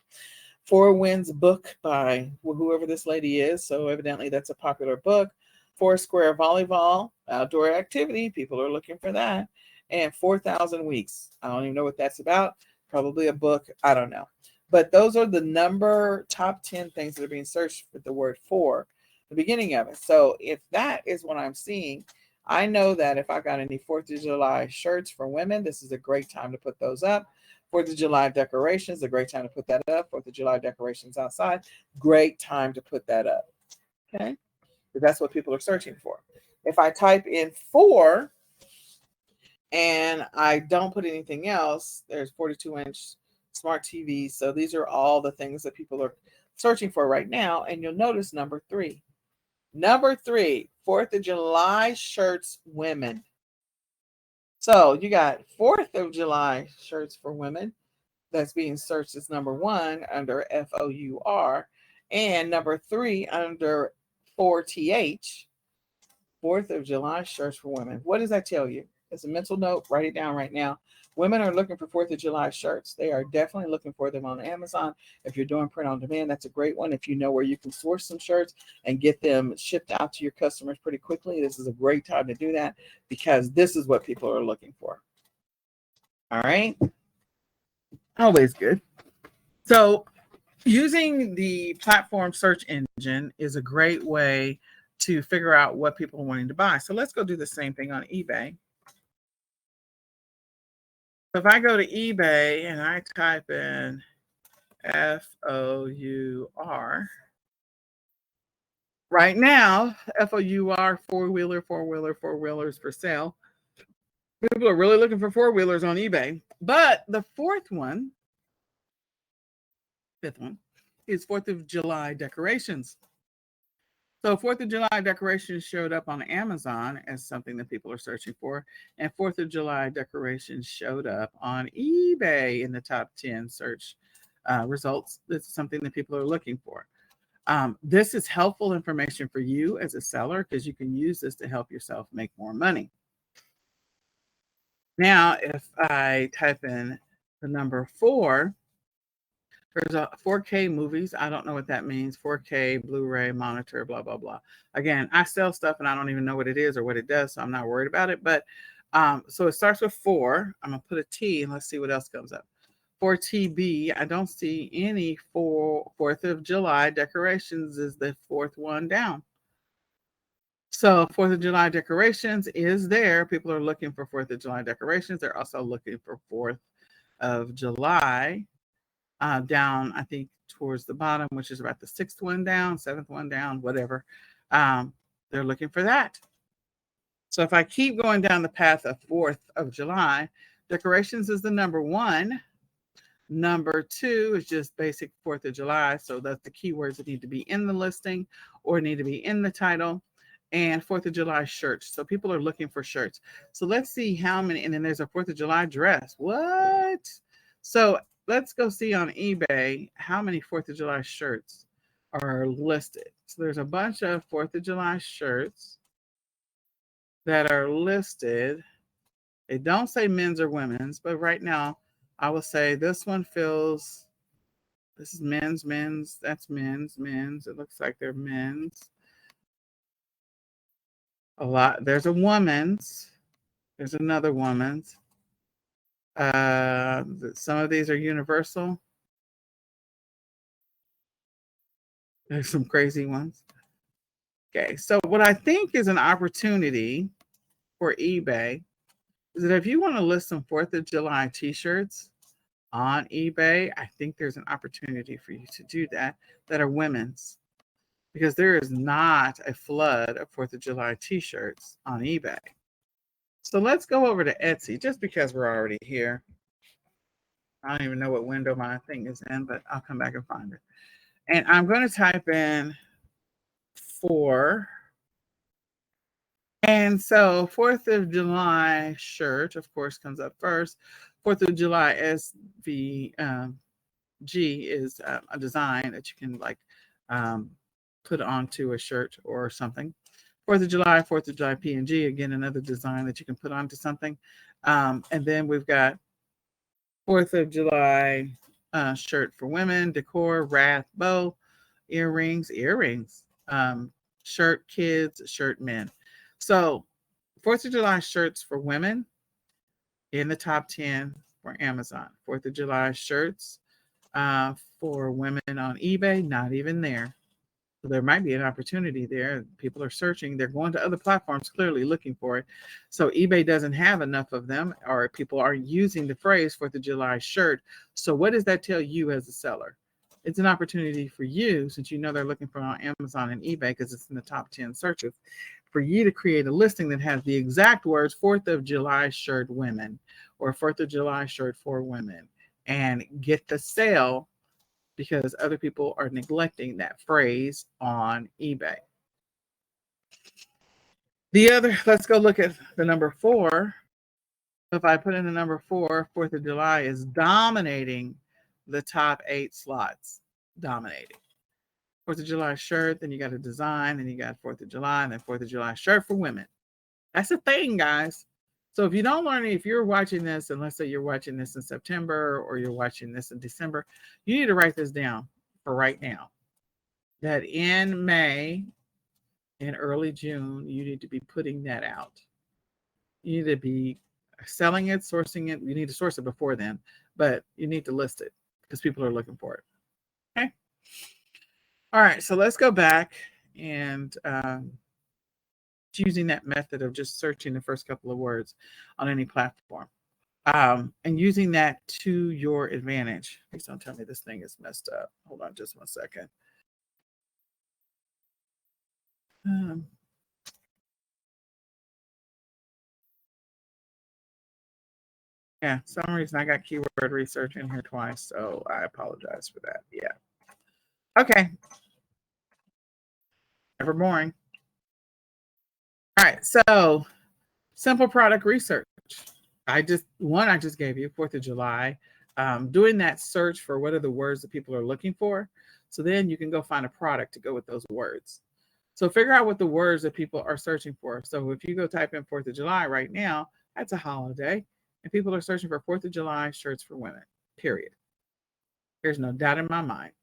4 Winds book by whoever this lady is. So evidently that's a popular book. 4 Square volleyball, outdoor activity. People are looking for that. And 4,000 weeks. I don't even know what that's about. Probably a book. I don't know. But those are the top 10 things that are being searched with the word for, the beginning of it. So if that is what I'm seeing, I know that if I got any 4th of July shirts for women, this is a great time to put those up. 4th of July decorations, a great time to put that up. 4th of July decorations outside, great time to put that up. Okay? Because that's what people are searching for. If I type in 4 and I don't put anything else, there's 42-inch smart TVs. So these are all the things that people are searching for right now. And you'll notice number 3. Number 3, 4th of July shirts women. So you got 4th of July shirts for women. That's being searched as number 1 under FOUR, and number 3 under 4TH, 4th of July shirts for women. What does that tell you? It's a mental note. Write it down right now. Women are looking for 4th of July shirts. They are definitely looking for them on Amazon. If you're doing print on demand, that's a great one. If you know where you can source some shirts and get them shipped out to your customers pretty quickly, this is a great time to do that because this is what people are looking for. All right. Always good. So using the platform search engine is a great way to figure out what people are wanting to buy. So let's go do the same thing on eBay. If I go to eBay and I type in FOUR, right now, FOUR, four-wheelers for sale. People are really looking for four-wheelers on eBay. But the fifth one, is 4th of July decorations. So 4th of July decorations showed up on Amazon as something that people are searching for. And 4th of July decorations showed up on eBay in the top 10 search results. This is something that people are looking for. This is helpful information for you as a seller because you can use this to help yourself make more money. Now, if I type in the number 4, there's a 4K movies. I don't know what that means. 4K Blu-ray monitor, blah, blah, blah. Again, I sell stuff and I don't even know what it is or what it does, so I'm not worried about it. But so it starts with 4. I'm going to put a T and let's see what else comes up. 4TB, I don't see any 4th of July decorations is the 4th one down. So 4th of July decorations is there. People are looking for 4th of July decorations. They're also looking for 4th of July. Down, I think, towards the bottom, which is about the 6th one down, 7th one down, whatever. They're looking for that. So if I keep going down the path of 4th of July, decorations is the number 1. Number 2 is just basic 4th of July. So that's the keywords that need to be in the listing or need to be in the title. And 4th of July shirts. So people are looking for shirts. So let's see how many. And then there's a 4th of July dress. What? So let's go see on eBay how many 4th of July shirts are listed. So there's a bunch of 4th of July shirts that are listed. They don't say men's or women's, but right now I will say this one feels, this is men's, that's men's. It looks like they're men's. A lot. There's a woman's. There's another woman's. Some of these are universal. There's some crazy ones. Okay, so what I think is an opportunity for eBay is that if you want to list some 4th of July t-shirts on eBay, I think there's an opportunity for you to do that are women's, because there is not a flood of 4th of July t-shirts on eBay. So let's go over to Etsy, just because we're already here. I don't even know what window my thing is in, but I'll come back and find it. And I'm going to type in 4. And so 4th of July shirt, of course, comes up first. 4th of July SV G is a design that you can like put onto a shirt or something. 4th of July, 4th of July P&G, again, another design that you can put onto something. And then we've got 4th of July shirt for women, decor, wrath, bow, earrings, shirt kids, shirt men. So 4th of July shirts for women in the top 10 for Amazon. 4th of July shirts for women on eBay, not even there. So there might be an opportunity there. People are searching. They're going to other platforms, clearly looking for it. So eBay doesn't have enough of them, or people are using the phrase 4th of July shirt. So what does that tell you as a seller? It's an opportunity for you, since you know they're looking for it on Amazon and eBay because it's in the top 10 searches, for you to create a listing that has the exact words 4th of July shirt women or 4th of July shirt for women, and get the sale, because other people are neglecting that phrase on eBay. The other, let's go look at the number 4. If I put in the number 4, 4th of July is dominating the top 8 slots. Dominating. 4th of July shirt, then you got a design, then you got 4th of July, and then 4th of July shirt for women. That's a thing, guys. So if you don't learn it, if you're watching this, and let's say you're watching this in September or you're watching this in December, you need to write this down for right now. That in May and early June, you need to be putting that out. You need to be selling it, sourcing it. You need to source it before then, but you need to list it because people are looking for it. Okay. All right. So let's go back and using that method of just searching the first couple of words on any platform. And using that to your advantage. Please don't tell me this thing is messed up. Hold on just one second. Yeah, for some reason I got keyword research in here twice, so I apologize for that. Yeah. Okay. Never boring. All right, so simple product research. I just gave you 4th of July. Doing that search for what are the words that people are looking for. So then you can go find a product to go with those words. So figure out what the words that people are searching for. So if you go type in 4th of July right now, that's a holiday. And people are searching for 4th of July shirts for women, period. There's no doubt in my mind.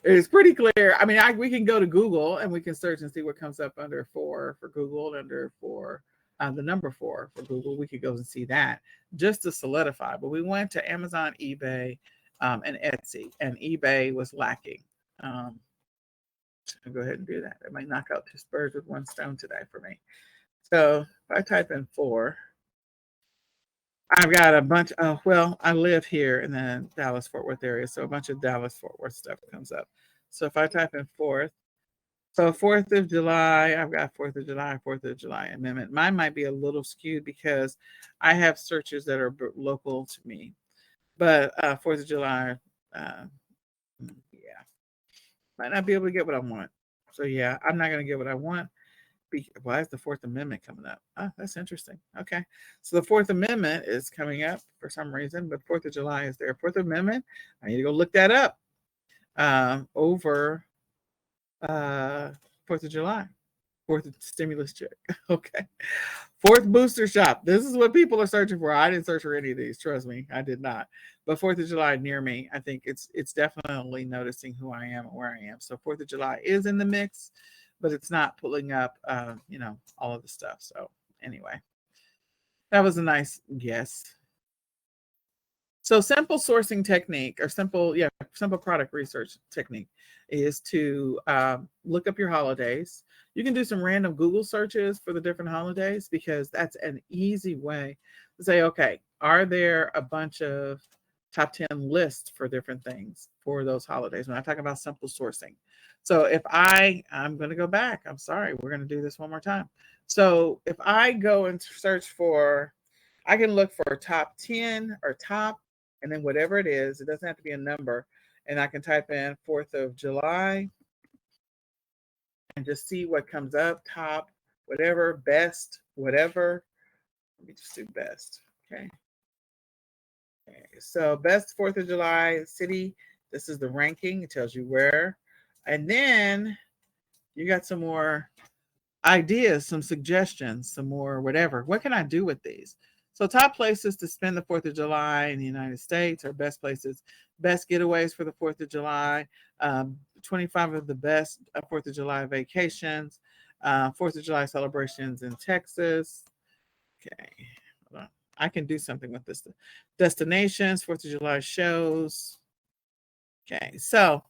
It's pretty clear. I mean, we can go to Google and we can search and see what comes up under 4 for Google, under 4, the number 4 for Google. We could go and see that just to solidify. But we went to Amazon, eBay, and Etsy, and eBay was lacking. I'll go ahead and do that. I might knock out 2 birds with 1 stone today for me. So if I type in 4, I've got a bunch of, well, I live here in the Dallas-Fort Worth area, so a bunch of Dallas-Fort Worth stuff comes up. So if I type in 4th, so 4th of July, I've got 4th of July amendment. Mine might be a little skewed because I have searches that are local to me. But 4th of July, yeah, might not be able to get what I want. So yeah, I'm not going to get what I want. Why is the 4th Amendment coming up? Oh, that's interesting. Okay. So the 4th Amendment is coming up for some reason, but 4th of July is there. 4th Amendment, I need to go look that up over 4th of July. 4th stimulus check. Okay. 4th booster shop. This is what people are searching for. I didn't search for any of these. Trust me, I did not. But 4th of July near me, I think it's definitely noticing who I am and where I am. So 4th of July is in the mix, but it's not pulling up, all of the stuff. So anyway, that was a nice guess. So simple sourcing technique, or simple product research technique, is to look up your holidays. You can do some random Google searches for the different holidays, because that's an easy way to say, okay, are there a bunch of top 10 lists for different things for those holidays when I talk about simple sourcing? So if I'm going to go back, I'm sorry, we're going to do this one more time. So if I go and search for, I can look for top 10 or top, and then whatever it is, it doesn't have to be a number. And I can type in 4th of July and just see what comes up, top, whatever, best, whatever. Let me just do best. Okay. So best 4th of July city. This is the ranking. It tells you where. And then you got some more ideas, some suggestions, some more whatever. What can I do with these? So top places to spend the 4th of July in the United States, or best places, best getaways for the 4th of July, 25 of the best 4th of July vacations, 4th of July celebrations in Texas. Okay, hold on. I can do something with this. Destinations, 4th of July shows. Okay, so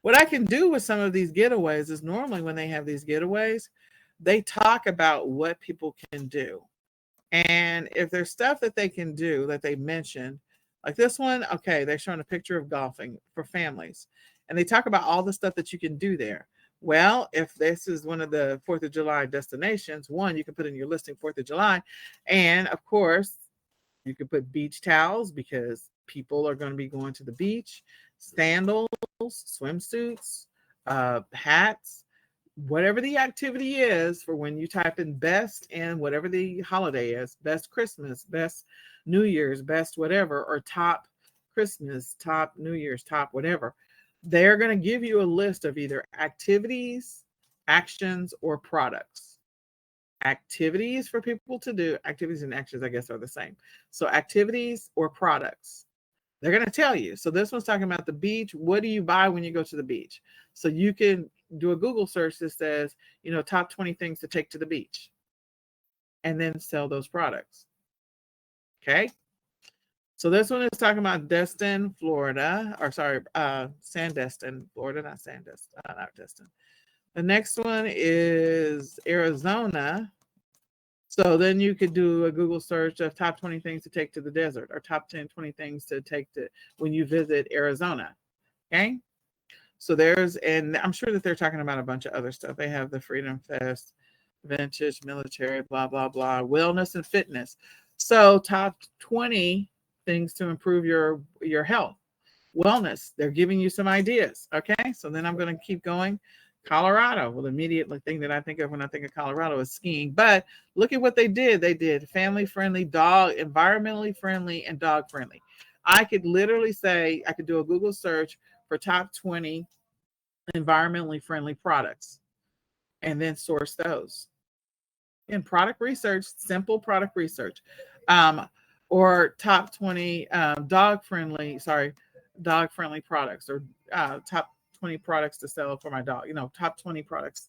what I can do with some of these getaways is normally when they have these getaways, they talk about what people can do. And if there's stuff that they can do that they mentioned, like this one, okay, they're showing a picture of golfing for families. And they talk about all the stuff that you can do there. Well, if this is one of the 4th of July destinations, one, you can put in your listing 4th of July. And of course, you can put beach towels because people are going to be going to the beach, sandals, swimsuits, hats, whatever the activity is for when you type in best and whatever the holiday is, best Christmas, best New Year's, best whatever, or top Christmas, top New Year's, top whatever. They're going to give you a list of either activities, actions, or products. Activities for people to do, activities and actions, I guess, are the same. So activities or products. They're going to tell you. So this one's talking about the beach. What do you buy when you go to the beach? So you can do a Google search that says, top 20 things to take to the beach, and then sell those products. Okay. So this one is talking about Destin, Florida, or sorry, Sandestin, Florida, not Sandestin, not Destin. The next one is Arizona. So then you could do a Google search of top 20 things to take to the desert, or top 20 things to take to when you visit Arizona. Okay. So and I'm sure that they're talking about a bunch of other stuff. They have the Freedom Fest, vintage, military, blah, blah, blah, wellness and fitness. So top 20 things to improve your health, wellness. They're giving you some ideas. Okay. So then I'm going to keep going. Colorado. Well, the immediate thing that I think of when I think of Colorado is skiing. But look at what they did. They did family friendly, dog, environmentally friendly, and dog friendly. I could literally say, I could do a Google search for top 20 environmentally friendly products and then source those. In product research, simple product research. Or top 20 dog friendly products, or top 20 products to sell for my dog, top 20 products,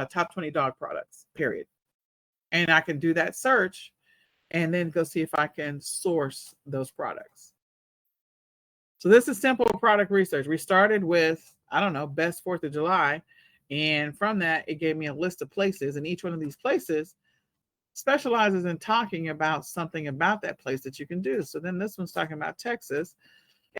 top 20 dog products, period. And I can do that search and then go see if I can source those products. So this is simple product research. We started with, I don't know, best 4th of July. And from that, it gave me a list of places. And each one of these places specializes in talking about something about that place that you can do. So then this one's talking about Texas.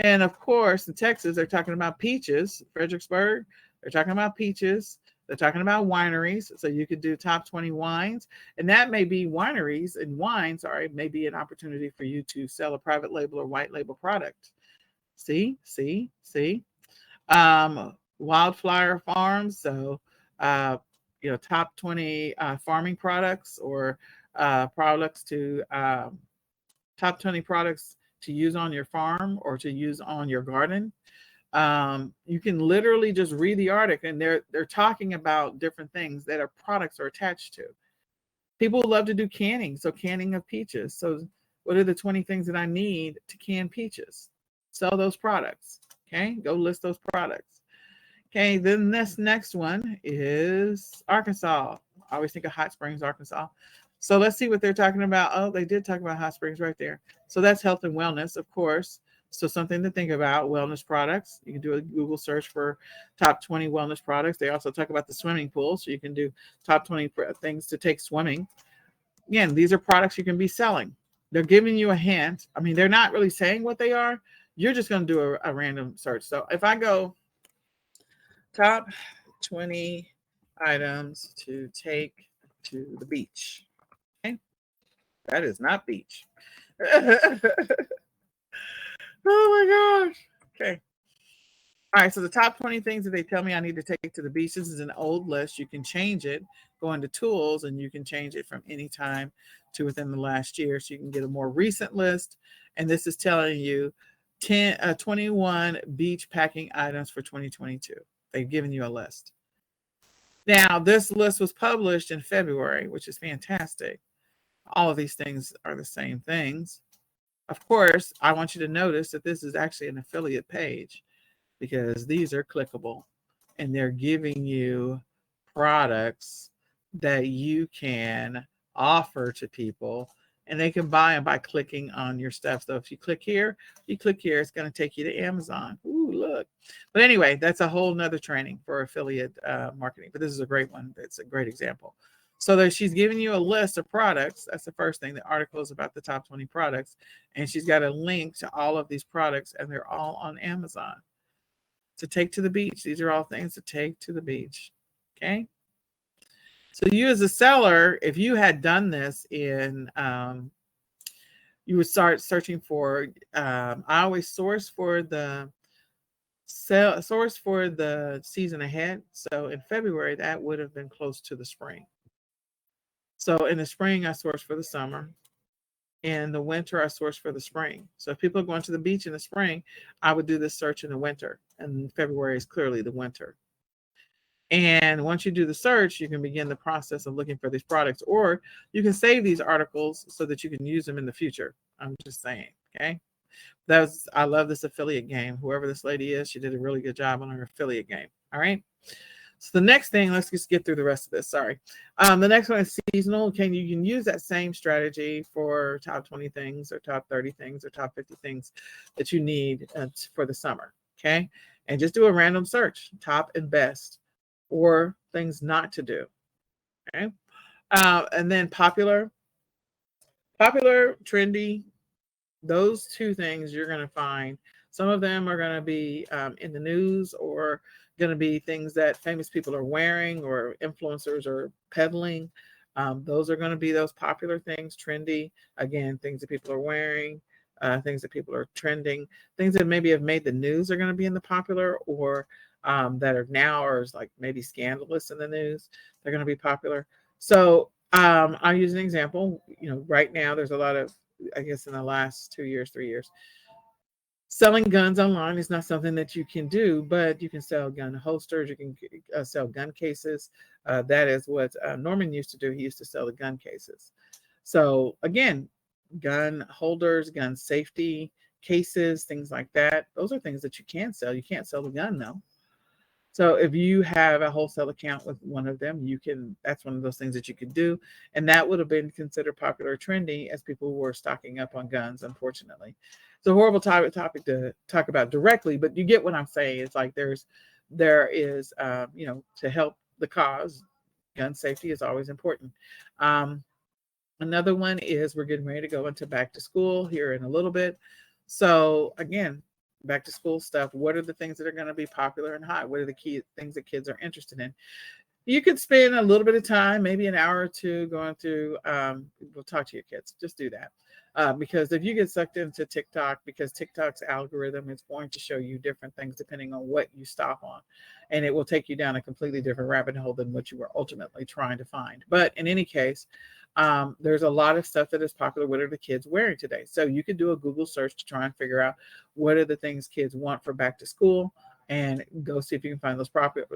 And of course, in Texas, they're talking about peaches. Fredericksburg, they're talking about peaches. They're talking about wineries. So you could do top 20 wines. And that may be wineries and wines, may be an opportunity for you to sell a private label or white label product. See. Wildflower farms. So, top 20 farming products, or products to top 20 products to use on your farm or to use on your garden. You can literally just read the article, and they're talking about different things that our products are attached to. People love to do canning, so canning of peaches. So what are the 20 things that I need to can peaches? Sell those products. Okay, go list those products. Okay, then this next one is Arkansas. I always think of Hot Springs, Arkansas. So let's see what they're talking about. Oh, they did talk about Hot Springs right there. So that's health and wellness, of course. So something to think about, wellness products. You can do a Google search for top 20 wellness products. They also talk about the swimming pool. So you can do top 20 things to take swimming. Again, these are products you can be selling. They're giving you a hint. I mean, they're not really saying what they are. You're just going to do a random search. So if I go top 20 items to take to the beach. Okay. That is not beach. Oh my gosh. Okay. All right, so the top 20 things that they tell me I need to take to the beach. This is an old list. You can change it, go into tools, and you can change it from any time to within the last year. So you can get a more recent list. And this is telling you 21 beach packing items for 2022. They've given you a list. Now, this list was published in February, which is fantastic. All of these things are the same things. Of course, I want you to notice that this is actually an affiliate page, because these are clickable and they're giving you products that you can offer to people, and they can buy them by clicking on your stuff. So if you click here, it's going to take you to Amazon. Ooh, look. But anyway, that's a whole nother training for affiliate marketing. But this is a great one. It's a great example. So that she's giving you a list of products. That's the first thing. The article is about the top 20 products. And she's got a link to all of these products, and they're all on Amazon to take to the beach. These are all things to take to the beach. Okay. So you as a seller, if you had done this in, you would start searching for, I always source for the season ahead. So in February, that would have been close to the spring. So in the spring, I source for the summer. In the winter, I source for the spring. So if people are going to the beach in the spring, I would do this search in the winter. And February is clearly the winter. And once you do the search, you can begin the process of looking for these products, or you can save these articles so that you can use them in the future. I'm just saying, okay? I love this affiliate game. Whoever this lady is, she did a really good job on her affiliate game. All right. So the next thing, let's just get through the rest of this. Sorry. The next one is seasonal. You can use that same strategy for top 20 things or top 30 things or top 50 things that you need for the summer. Okay. And just do a random search, top and best, or things not to do. Okay. And then popular, trendy, those two things you're going to find. Some of them are going to be in the news, or going to be things that famous people are wearing or influencers are peddling. Those are going to be those popular things, trendy. Again, things that people are wearing, things that people are trending, things that maybe have made the news are going to be in the popular, or that are now or is like maybe scandalous in the news. They're going to be popular. So I'll use an example. Right now there's a lot of, I guess in the last 2 years, 3 years, selling guns online is not something that you can do, but you can sell gun holsters. You can sell gun cases. That is what Norman used to do. He used to sell the gun cases. So again, gun holders, gun safety cases, things like that. Those are things that you can sell. You can't sell the gun though. So if you have a wholesale account with one of them, that's one of those things that you could do. And that would have been considered popular or trendy as people were stocking up on guns, unfortunately. It's a horrible topic to talk about directly, but you get what I'm saying. It's like there is, to help the cause, gun safety is always important. Another one is we're getting ready to go into back to school here in a little bit. So again, back to school stuff. What are the things that are going to be popular and hot? What are the key things that kids are interested in? You could spend a little bit of time, maybe an hour or two, going through, we'll talk to your kids. Just do that. Because if you get sucked into TikTok, because TikTok's algorithm is going to show you different things depending on what you stop on. And it will take you down a completely different rabbit hole than what you were ultimately trying to find. But in any case, there's a lot of stuff that is popular. What are the kids wearing today? So you could do a Google search to try and figure out what are the things kids want for back to school, and go see if you can find those products,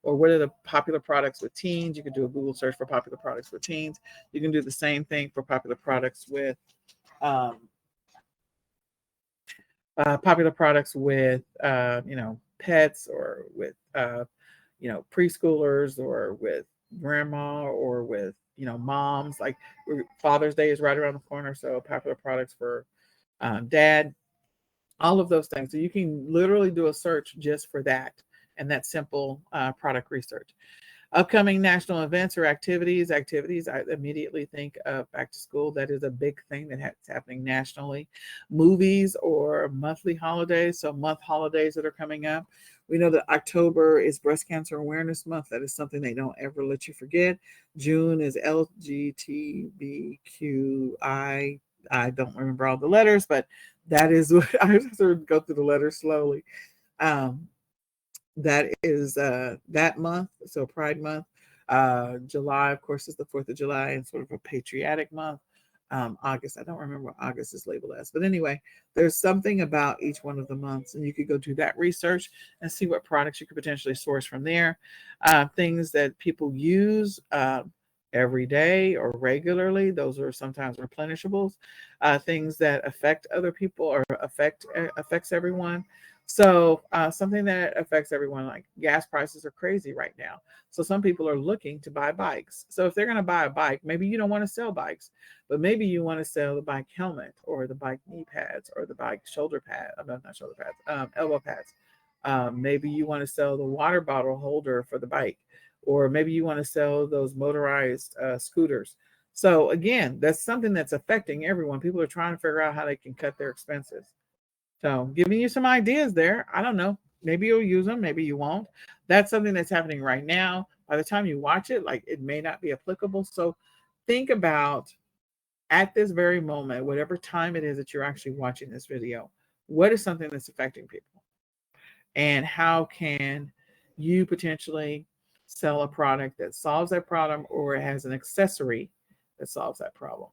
or what are the popular products with teens. You can do a Google search for popular products with teens. You can do the same thing for popular products with pets, or with preschoolers, or with grandma, or with moms. Like Father's Day is right around the corner, so popular products for dad. All of those things. So you can literally do a search just for that, and that simple product research. Upcoming national events or activities, I immediately think of back to school. That is a big thing that's happening nationally. Movies or monthly holidays. So month holidays that are coming up. We know that October is Breast Cancer Awareness Month. That is something they don't ever let you forget. June is LGBTQI. I don't remember all the letters, but That is what I have to go through the letters slowly. Um, that is that month, so Pride Month. July, of course, is the 4th of July and sort of a patriotic month. August, I don't remember what August is labeled as, but anyway, there's something about each one of the months, and you could go do that research and see what products you could potentially source from there. Things that people use every day or regularly, those are sometimes replenishables. Things that affect other people or affects everyone. So something that affects everyone, like gas prices are crazy right now. So some people are looking to buy bikes. So if they're going to buy a bike, maybe you don't want to sell bikes, but maybe you want to sell the bike helmet or the bike knee pads or the bike shoulder pad. Not shoulder pads, elbow pads. Maybe you want to sell the water bottle holder for the bike, or maybe you want to sell those motorized scooters. So again, that's something that's affecting everyone. People are trying to figure out how they can cut their expenses. So giving you some ideas there. I don't know. Maybe you'll use them, maybe you won't. That's something that's happening right now. By the time you watch it, like it may not be applicable. So think about at this very moment, whatever time it is that you're actually watching this video, what is something that's affecting people? And how can you potentially sell a product that solves that problem or it has an accessory that solves that problem?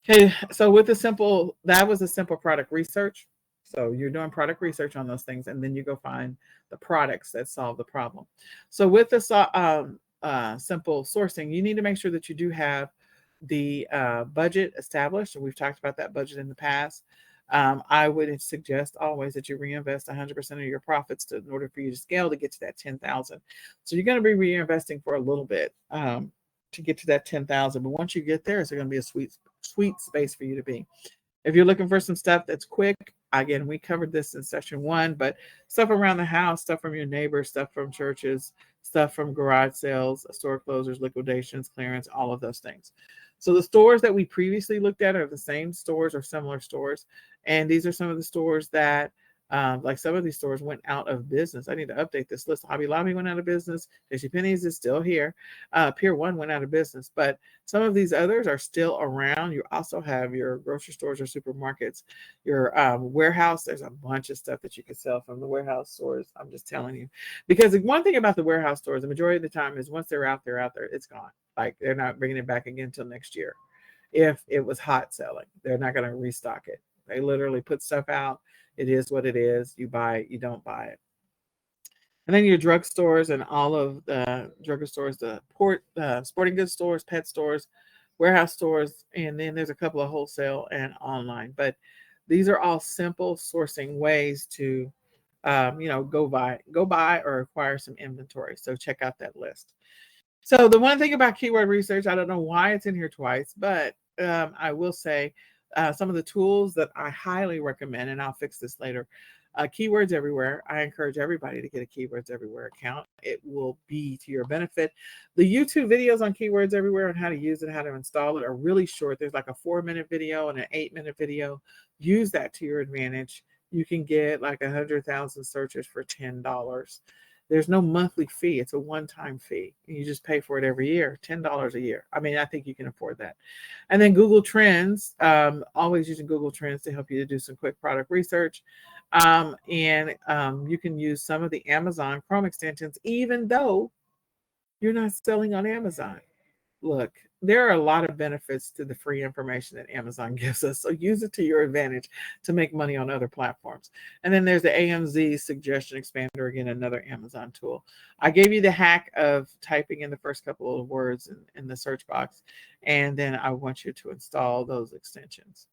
Okay, so that was a simple product research. So you're doing product research on those things, and then you go find the products that solve the problem. So with the simple sourcing, you need to make sure that you do have the budget established. And we've talked about that budget in the past. I would suggest always that you reinvest 100% of your profits in order for you to scale to get to that 10,000. So you're going to be reinvesting for a little bit to get to that 10,000. But once you get there, it's going to be a sweet space for you to be. If you're looking for some stuff that's quick, again, we covered this in session 1, but stuff around the house, stuff from your neighbors, stuff from churches, stuff from garage sales, store closers, liquidations, clearance, all of those things. So the stores that we previously looked at are the same stores or similar stores. And these are some of the stores that like some of these stores went out of business. I need to update this list. Hobby Lobby went out of business. JCPenney's is still here. Pier 1 went out of business, but some of these others are still around. You also have your grocery stores or supermarkets, your warehouse. There's a bunch of stuff that you can sell from the warehouse stores. I'm just telling you, because the one thing about the warehouse stores, the majority of the time is once they're out there, it's gone. Like they're not bringing it back again until next year. If it was hot selling, they're not going to restock it. They literally put stuff out. It is what it is. You buy it, you don't buy it. And then your drugstores and all of the drugstores, the sporting goods stores, pet stores, warehouse stores, and then there's a couple of wholesale and online. But these are all simple sourcing ways to, go buy or acquire some inventory. So check out that list. So the one thing about keyword research, I don't know why it's in here twice, but I will say some of the tools that I highly recommend, and I'll fix this later. Keywords Everywhere. I encourage everybody to get a Keywords Everywhere account. It will be to your benefit. The YouTube videos on Keywords Everywhere and how to use it, how to install it are really short. There's like a 4-minute video and an 8-minute video. Use that to your advantage. You can get like 100,000 searches for $10. There's no monthly fee. It's a one-time fee. You just pay for it every year, $10 a year. I mean, I think you can afford that. And then Google Trends, always using Google Trends to help you to do some quick product research. You can use some of the Amazon Chrome extensions, even though you're not selling on Amazon. Look, there are a lot of benefits to the free information that Amazon gives us. So use it to your advantage to make money on other platforms. And then there's the AMZ suggestion expander, again, another Amazon tool. I gave you the hack of typing in the first couple of words in the search box, and then I want you to install those extensions.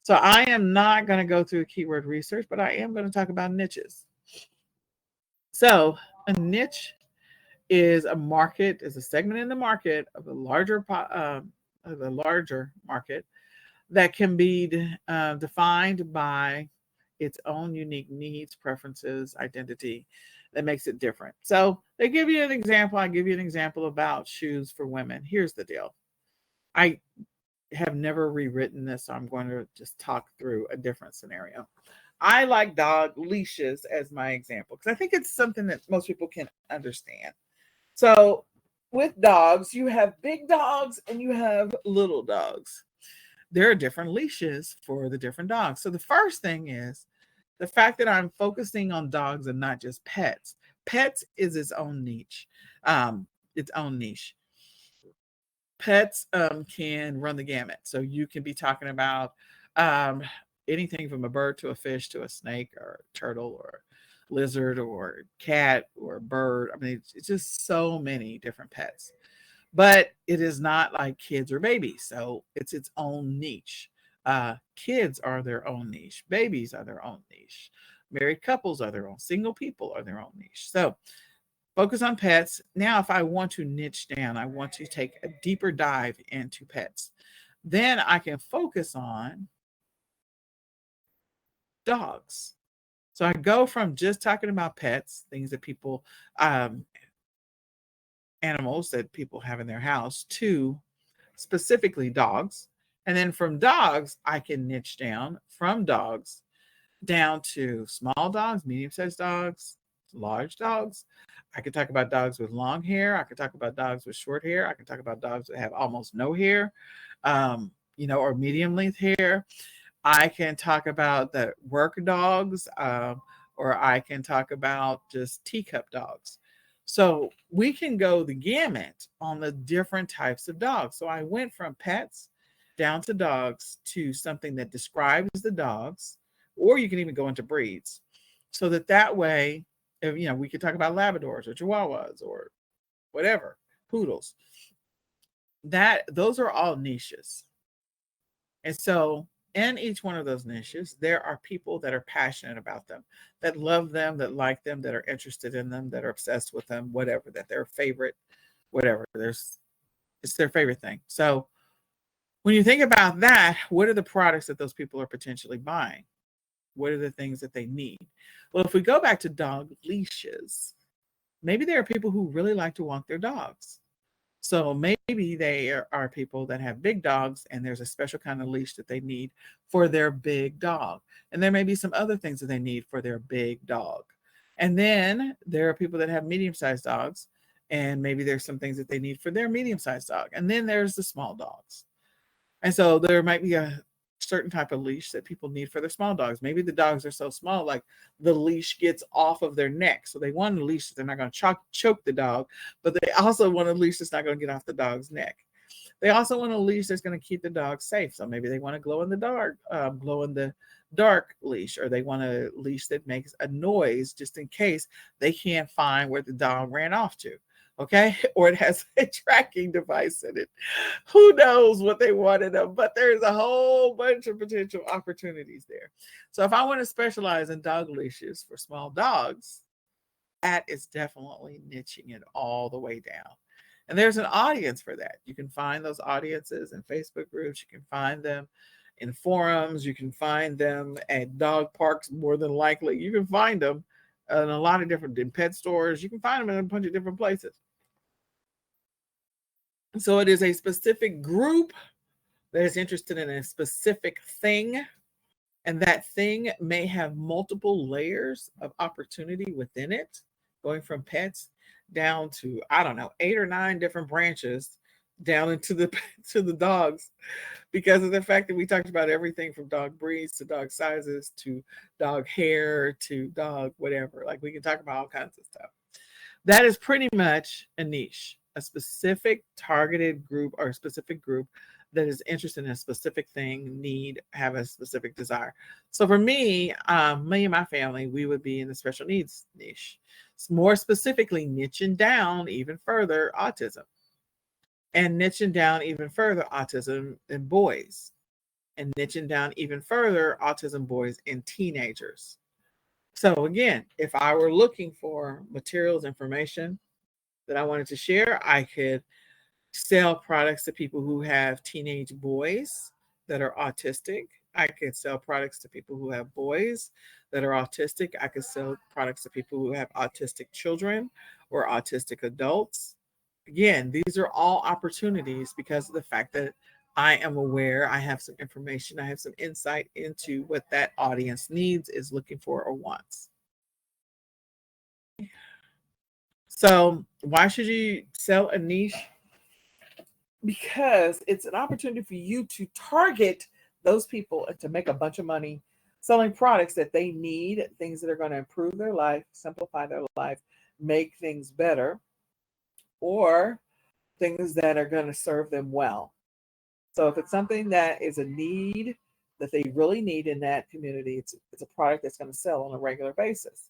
So I am not going to go through keyword research, but I am going to talk about niches. So a niche is a segment in the market of a larger market that can be defined by its own unique needs, preferences, identity that makes it different. So they give you an example. I give you an example about shoes for women. Here's the deal. I have never rewritten this, so I'm going to just talk through a different scenario. I like dog leashes as my example because I think it's something that most people can understand. So with dogs, you have big dogs and you have little dogs. there are different leashes for the different dogs. So the first thing is the fact that I'm focusing on dogs and not just pets. Pets is its own niche. Its own niche. Pets can run the gamut. So you can be talking about um, anything from a bird to a fish to a snake or a turtle or lizard or cat or bird. I mean, it's just so many different pets. But it is not like kids or babies. So it's its own niche. Kids are their own niche. Babies are their own niche. Married couples are their own. Single people are their own niche. So focus on pets. Now, if I want to niche down, I want to take a deeper dive into pets, then I can focus on dogs. So I go from just talking about pets, things that people, animals that people have in their house, to specifically dogs. And then from dogs, I can niche down from dogs down to small dogs, medium sized dogs, large dogs. I can talk about dogs with long hair. I can talk about dogs with short hair. I can talk about dogs that have almost no hair, or medium length hair. I can talk about the work dogs, or I can talk about just teacup dogs. So we can go the gamut on the different types of dogs. So I went from pets down to dogs to something that describes the dogs, or you can even go into breeds. So that way, we could talk about Labradors or Chihuahuas or whatever, poodles. Those are all niches. And so in each one of those niches, there are people that are passionate about them, that love them, that like them, that are interested in them, that are obsessed with them, whatever, that their favorite, whatever. It's their favorite thing. So when you think about that, what are the products that those people are potentially buying? What are the things that they need? Well, if we go back to dog leashes, maybe there are people who really like to walk their dogs. So maybe they are people that have big dogs and there's a special kind of leash that they need for their big dog. And there may be some other things that they need for their big dog. And then there are people that have medium-sized dogs and maybe there's some things that they need for their medium-sized dog. And then there's the small dogs. And so there might be a certain type of leash that people need for their small dogs. Maybe the dogs are so small, like the leash gets off of their neck. So they want a leash that they're not going to choke the dog, but they also want a leash that's not going to get off the dog's neck. They also want a leash that's going to keep the dog safe. So maybe they want to glow in the dark leash, or they want a leash that makes a noise just in case they can't find where the dog ran off to. Okay, or it has a tracking device in it. Who knows what they wanted them, but there's a whole bunch of potential opportunities there. So if I want to specialize in dog leashes for small dogs, that is definitely niching it all the way down. And there's an audience for that. You can find those audiences in Facebook groups. You can find them in forums. You can find them at dog parks, more than likely. You can find them in a lot of different in pet stores. You can find them in a bunch of different places. So it is a specific group that is interested in a specific thing, and that thing may have multiple layers of opportunity within it, going from pets down to, I don't know, 8 or 9 different branches down into the to the dogs, because of the fact that we talked about everything from dog breeds to dog sizes to dog hair to dog whatever. Like we can talk about all kinds of stuff. That is pretty much a niche, a specific targeted group or a specific group that is interested in a specific thing, have a specific desire. So for me, me and my family, we would be in the special needs niche. More specifically, niching down even further autism, and niching down even further autism in boys, and niching down even further autism boys and teenagers. So again, if I were looking for materials, information that I wanted to share, I could sell products to people who have teenage boys that are autistic. I could sell products to people who have boys that are autistic. I could sell products to people who have autistic children or autistic adults. Again, these are all opportunities because of the fact that I am aware, I have some information, I have some insight into what that audience needs, is looking for, or wants. So why should you sell a niche? because it's an opportunity for you to target those people and to make a bunch of money selling products that they need, things that are going to improve their life, simplify their life, make things better, or things that are going to serve them well. So if it's something that is a need that they really need in that community, it's a product that's going to sell on a regular basis.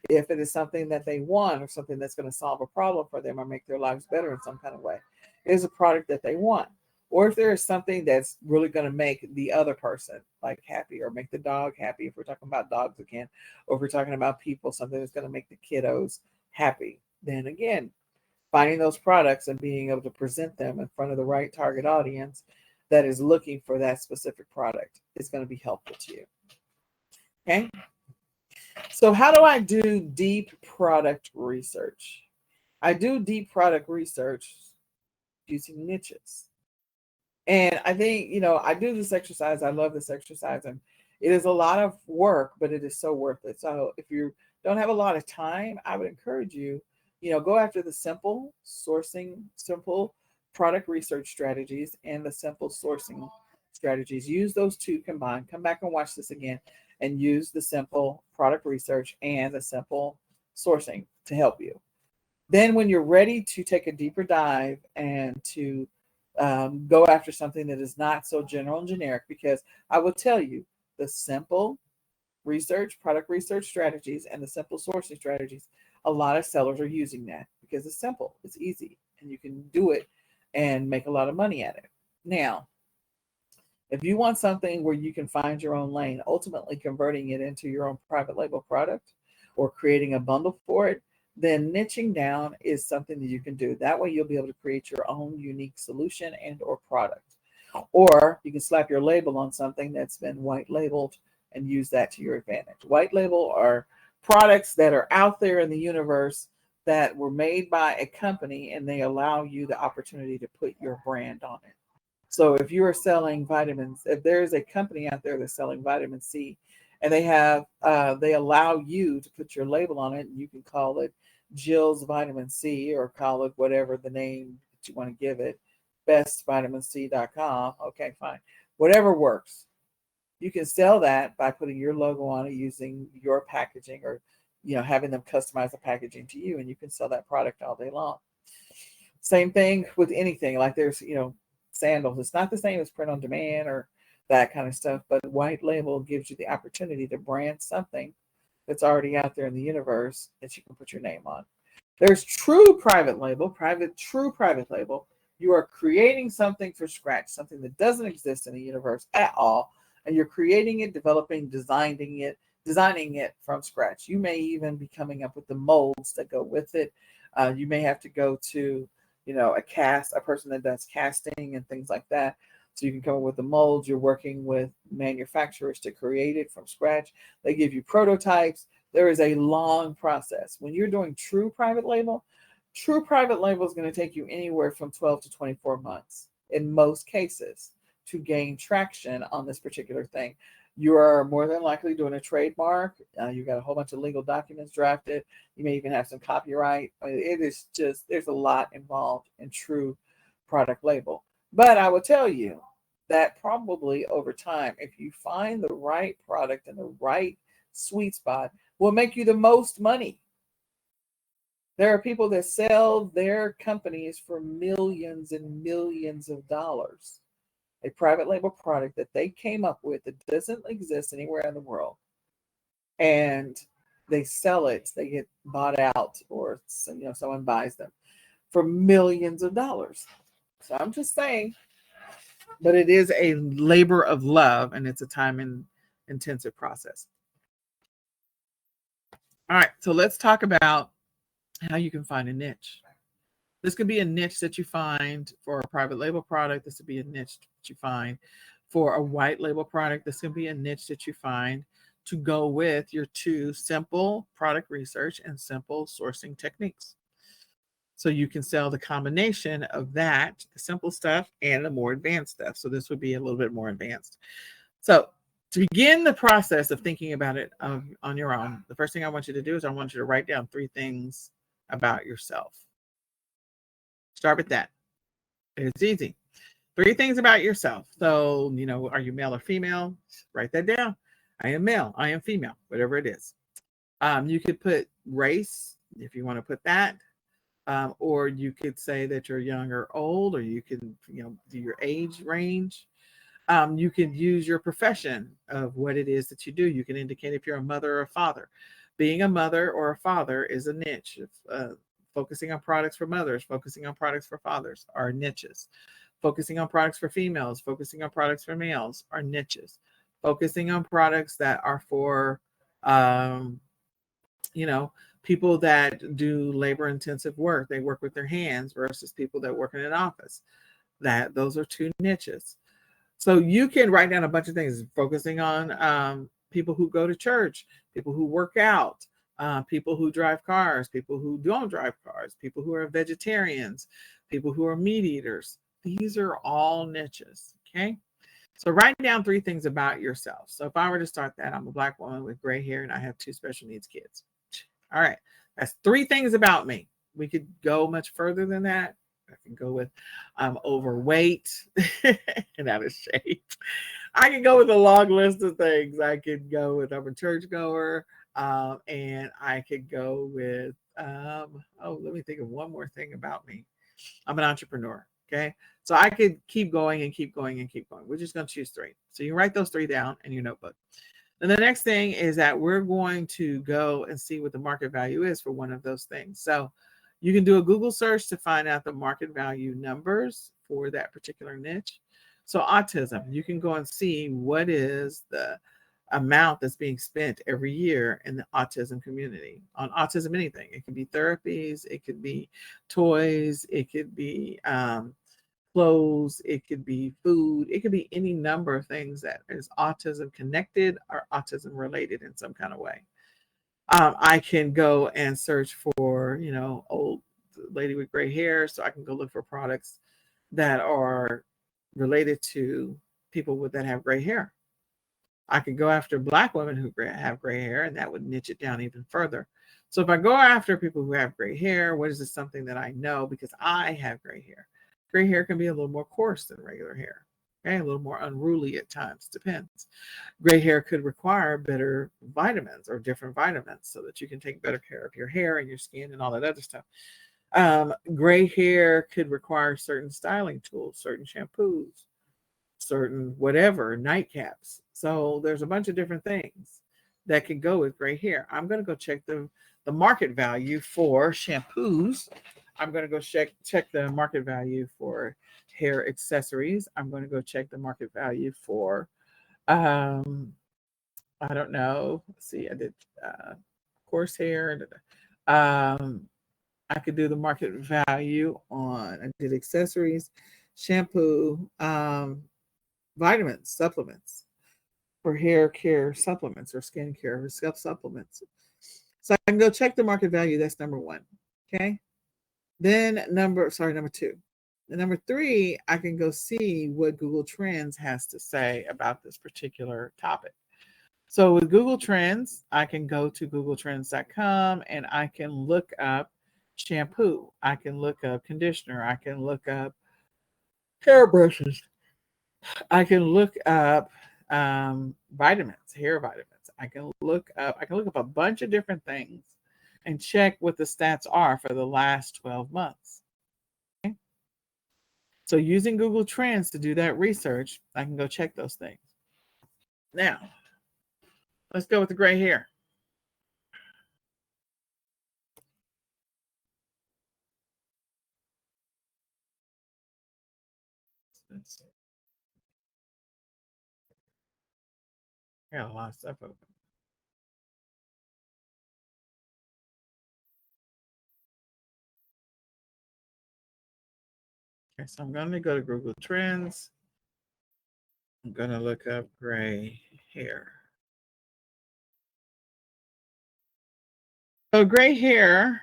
If it is something that they want or something that's going to solve a problem for them or make their lives better in some kind of way, it is a product that they want. Or if there is something that's really going to make the other person like happy or make the dog happy, if we're talking about dogs again, or if we're talking about people, something that's going to make the kiddos happy, then again, finding those products and being able to present them in front of the right target audience that is looking for that specific product is going to be helpful to you. Okay. So, how do I do deep product research? I do deep product research using niches. And I think, I do this exercise. I love this exercise. And it is a lot of work, but it is so worth it. So if you don't have a lot of time, I would encourage you, go after the simple sourcing, simple product research strategies and the simple sourcing strategies. Use those two combined. Come back and watch this again and use the simple product research and the simple sourcing to help you. Then when you're ready to take a deeper dive and to go after something that is not so general and generic, because I will tell you the simple product research strategies and the simple sourcing strategies, a lot of sellers are using that because it's simple, it's easy, and you can do it and make a lot of money at it. Now, if you want something where you can find your own lane, ultimately converting it into your own private label product or creating a bundle for it, then niching down is something that you can do. That way you'll be able to create your own unique solution and or product. Or you can slap your label on something that's been white labeled and use that to your advantage. White label are products that are out there in the universe that were made by a company and they allow you the opportunity to put your brand on it. So if you are selling vitamins, if there's a company out there that's selling vitamin C and they allow you to put your label on it, and you can call it Jill's Vitamin C or call it whatever the name that you want to give it, bestvitaminc.com. Okay, fine. Whatever works. You can sell that by putting your logo on it using your packaging or having them customize the packaging to you, and you can sell that product all day long. Same thing with anything. Like there's, sandals. It's not the same as print on demand or that kind of stuff, but white label gives you the opportunity to brand something that's already out there in the universe that you can put your name on. There's true private label. You are creating something from scratch, something that doesn't exist in the universe at all, and you're creating it, developing, designing it from scratch. You may even be coming up with the molds that go with it. You may have to go to a person that does casting and things like that. So you can come up with the molds. You're working with manufacturers to create it from scratch. They give you prototypes. There is a long process. When you're doing true private label is going to take you anywhere from 12 to 24 months in most cases to gain traction on this particular thing. You are more than likely doing a trademark. You got a whole bunch of legal documents drafted. You may even have some copyright. It is just, there's a lot involved in true product label. But I will tell you that probably over time, if you find the right product and the right sweet spot, will make you the most money. There are people that sell their companies for millions and millions of dollars. A private label product that they came up with that doesn't exist anywhere in the world. And they sell it, they get bought out, or someone buys them for millions of dollars. So I'm just saying, but it is a labor of love and it's a time intensive process. All right, so let's talk about how you can find a niche. This could be a niche that you find for a private label product. This would be a niche that you find for a white label product. This could be a niche that you find to go with your two simple product research and simple sourcing techniques. So you can sell the combination of that, the simple stuff, and the more advanced stuff. So this would be a little bit more advanced. So to begin the process of thinking about it on your own, the first thing I want you to do is I want you to write down 3 things about yourself. Start with that. It's easy. 3 things about yourself. So, are you male or female? Write that down. I am male. I am female, whatever it is. You could put race if you want to put that. Or you could say that you're young or old, or you can, do your age range. You can use your profession of what it is that you do. You can indicate if you're a mother or a father. Being a mother or a father is a niche. Focusing on products for mothers, focusing on products for fathers are niches. Focusing on products for females, focusing on products for males are niches. Focusing on products that are for, um, you know, people that do labor intensive work, they work with their hands versus people that work in an office. Those are 2 niches. So you can write down a bunch of things focusing on people who go to church, people who work out, people who drive cars, people who don't drive cars, people who are vegetarians, people who are meat eaters. These are all niches. Okay. So write down 3 things about yourself. So if I were to start that, I'm a Black woman with gray hair and I have 2 special needs kids. All right. That's 3 things about me. We could go much further than that. I can go with I'm overweight and out of shape. I can go with a long list of things. I could go with I'm a churchgoer, and I could go with let me think of one more thing about me. I'm an entrepreneur. Okay, so I could keep going and keep going and keep going. We're just going to choose 3. So you write those 3 down in your notebook. And the next thing is that we're going to go and see what the market value is for one of those things. So you can do a Google search to find out the market value numbers for that particular niche. So autism, you can go and see what is the amount that's being spent every year in the autism community on autism anything. It could be therapies, it could be toys, it could be clothes, it could be food, it could be any number of things that is autism connected or autism related in some kind of way. I can go and search for, old lady with gray hair. So I can go look for products that are related to people that have gray hair. I could go after Black women who have gray hair, and that would niche it down even further. So if I go after people who have gray hair, what is this something that I know because I have gray hair? Gray hair can be a little more coarse than regular hair. Okay, a little more unruly at times, depends. Gray hair could require better vitamins or different vitamins so that you can take better care of your hair and your skin and all that other stuff. Gray hair could require certain styling tools, certain shampoos, certain whatever, nightcaps. So there's a bunch of different things that can go with gray hair. I'm going to go check the market value for shampoos. I'm going to go check the market value for hair accessories. I'm going to go check the market value for I don't know. Let's see, I did coarse hair. I could do the market value on, I did accessories, shampoo, vitamins, supplements for hair care supplements or skin care or self supplements. So I can go check the market value. That's number 1. Okay. Then number 2. And number 3, I can go see what Google Trends has to say about this particular topic. So with Google Trends, I can go to googletrends.com and I can look up shampoo. I can look up conditioner. I can look up hairbrushes. I can look up vitamins, hair vitamins. I can look up a bunch of different things and check what the stats are for the last 12 months. Okay? So using Google Trends to do that research, I can go check those things. Now, let's go with the gray hair. Let's see. I got a lot of stuff open. Okay, so I'm going to go to Google Trends. I'm going to look up gray hair. So gray hair,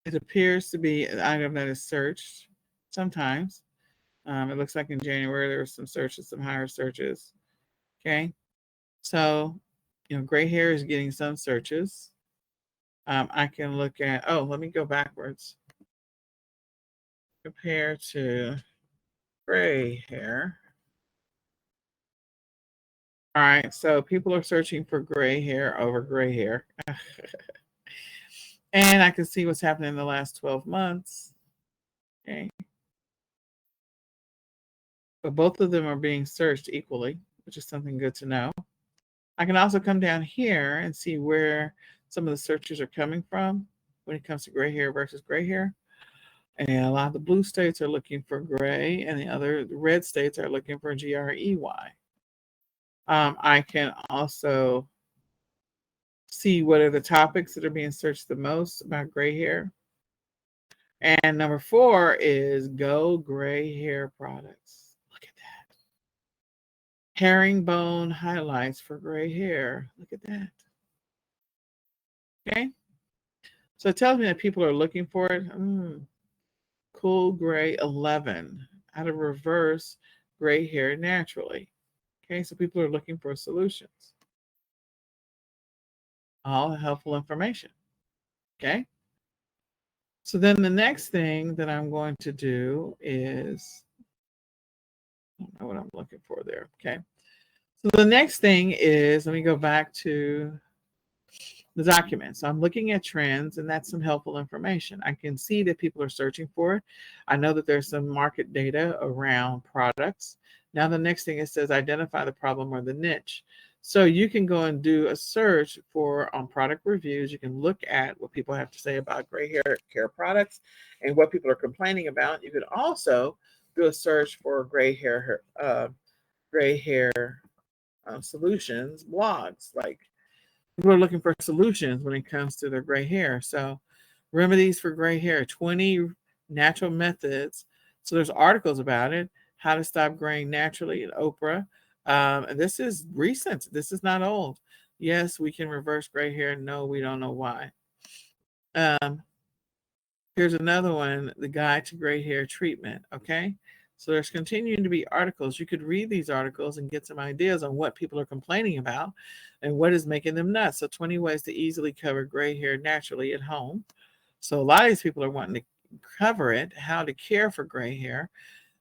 it appears to be an item that is searched sometimes. It looks like in January there were some searches, some higher searches. Okay, so gray hair is getting some searches. I can look at. Oh, let me go backwards. compared to gray hair. All right, so people are searching for gray hair over gray hair. And I can see what's happening in the last 12 months. Okay. But both of them are being searched equally, which is something good to know. I can also come down here and see where some of the searches are coming from when it comes to gray hair versus gray hair. And a lot of the blue states are looking for gray, and the red states are looking for GREY. I can also see what are the topics that are being searched the most about gray hair. And number 4 is Go Gray Hair Products. Look at that. Herringbone highlights for gray hair. Look at that. Okay. So it tells me that people are looking for it. Cool Gray 11. How to reverse gray hair naturally. Okay. So people are looking for solutions. All helpful information. Okay. So then the next thing that I'm going to do is, I don't know what I'm looking for there. Okay. So the next thing is, let me go back to the document. So I'm looking at trends, and that's some helpful information. I can see that people are searching for it. I know that there's some market data around products. Now the next thing it says identify the problem or the niche. So you can go and do a search for on product reviews. You can look at what people have to say about gray hair care products and what people are complaining about. You could also do a search for gray hair solutions blogs. Like people are looking for solutions when it comes to their gray hair. So remedies for gray hair, 20 natural methods. So there's articles about it. How to stop graying naturally at Oprah. And this is recent. This is not old. Yes, we can reverse gray hair. No, we don't know why. Here's another one, the guide to gray hair treatment. Okay. So there's continuing to be articles. You could read these articles and get some ideas on what people are complaining about and what is making them nuts. So 20 ways to easily cover gray hair naturally at home. So a lot of these people are wanting to cover it, how to care for gray hair.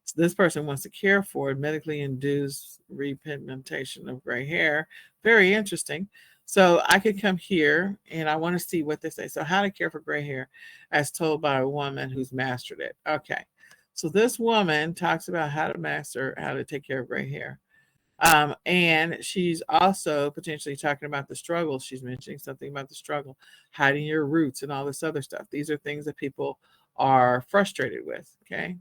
So this person wants to care for it, medically induced repigmentation of gray hair. Very interesting. So I could come here and I want to see what they say. So how to care for gray hair as told by a woman who's mastered it. Okay. So this woman talks about how to take care of gray hair. And she's also potentially talking about the struggle. She's mentioning something about the struggle, hiding your roots and all this other stuff. These are things that people are frustrated with. Okay.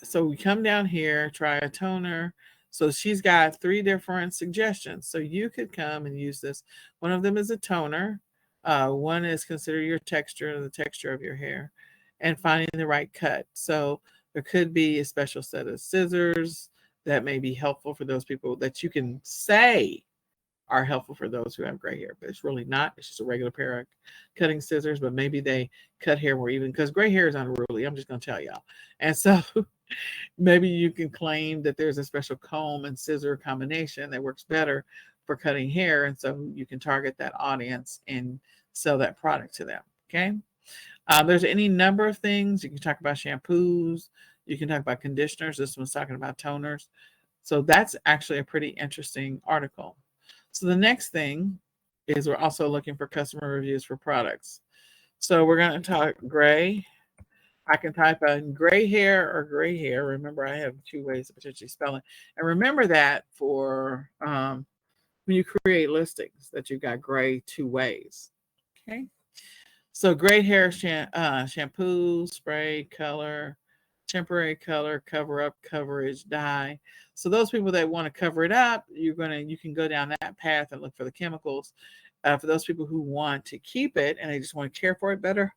So we come down here, try a toner. So she's got 3 different suggestions. So you could come and use this. One of them is a toner. One is consider your texture and the texture of your hair and finding the right cut. So there could be a special set of scissors that may be helpful for those people that you can say are helpful for those who have gray hair, but it's really not. It's just a regular pair of cutting scissors, but maybe they cut hair more even because gray hair is unruly. I'm just going to tell y'all. And so maybe you can claim that there's a special comb and scissor combination that works better for cutting hair. And so you can target that audience and sell that product to them. Okay. There's any number of things. You can talk about shampoos. You can talk about conditioners. This one's talking about toners. So that's actually a pretty interesting article. So the next thing is we're also looking for customer reviews for products. So we're going to talk gray. I can type in gray hair or gray hair. Remember, I have 2 ways of potentially spelling. And remember that for when you create listings that you've got gray 2 ways. Okay. So gray hair shampoo, spray, color, temporary color, cover up, coverage, dye. So those people that want to cover it up, you can go down that path and look for the chemicals. For those people who want to keep it and they just want to care for it better,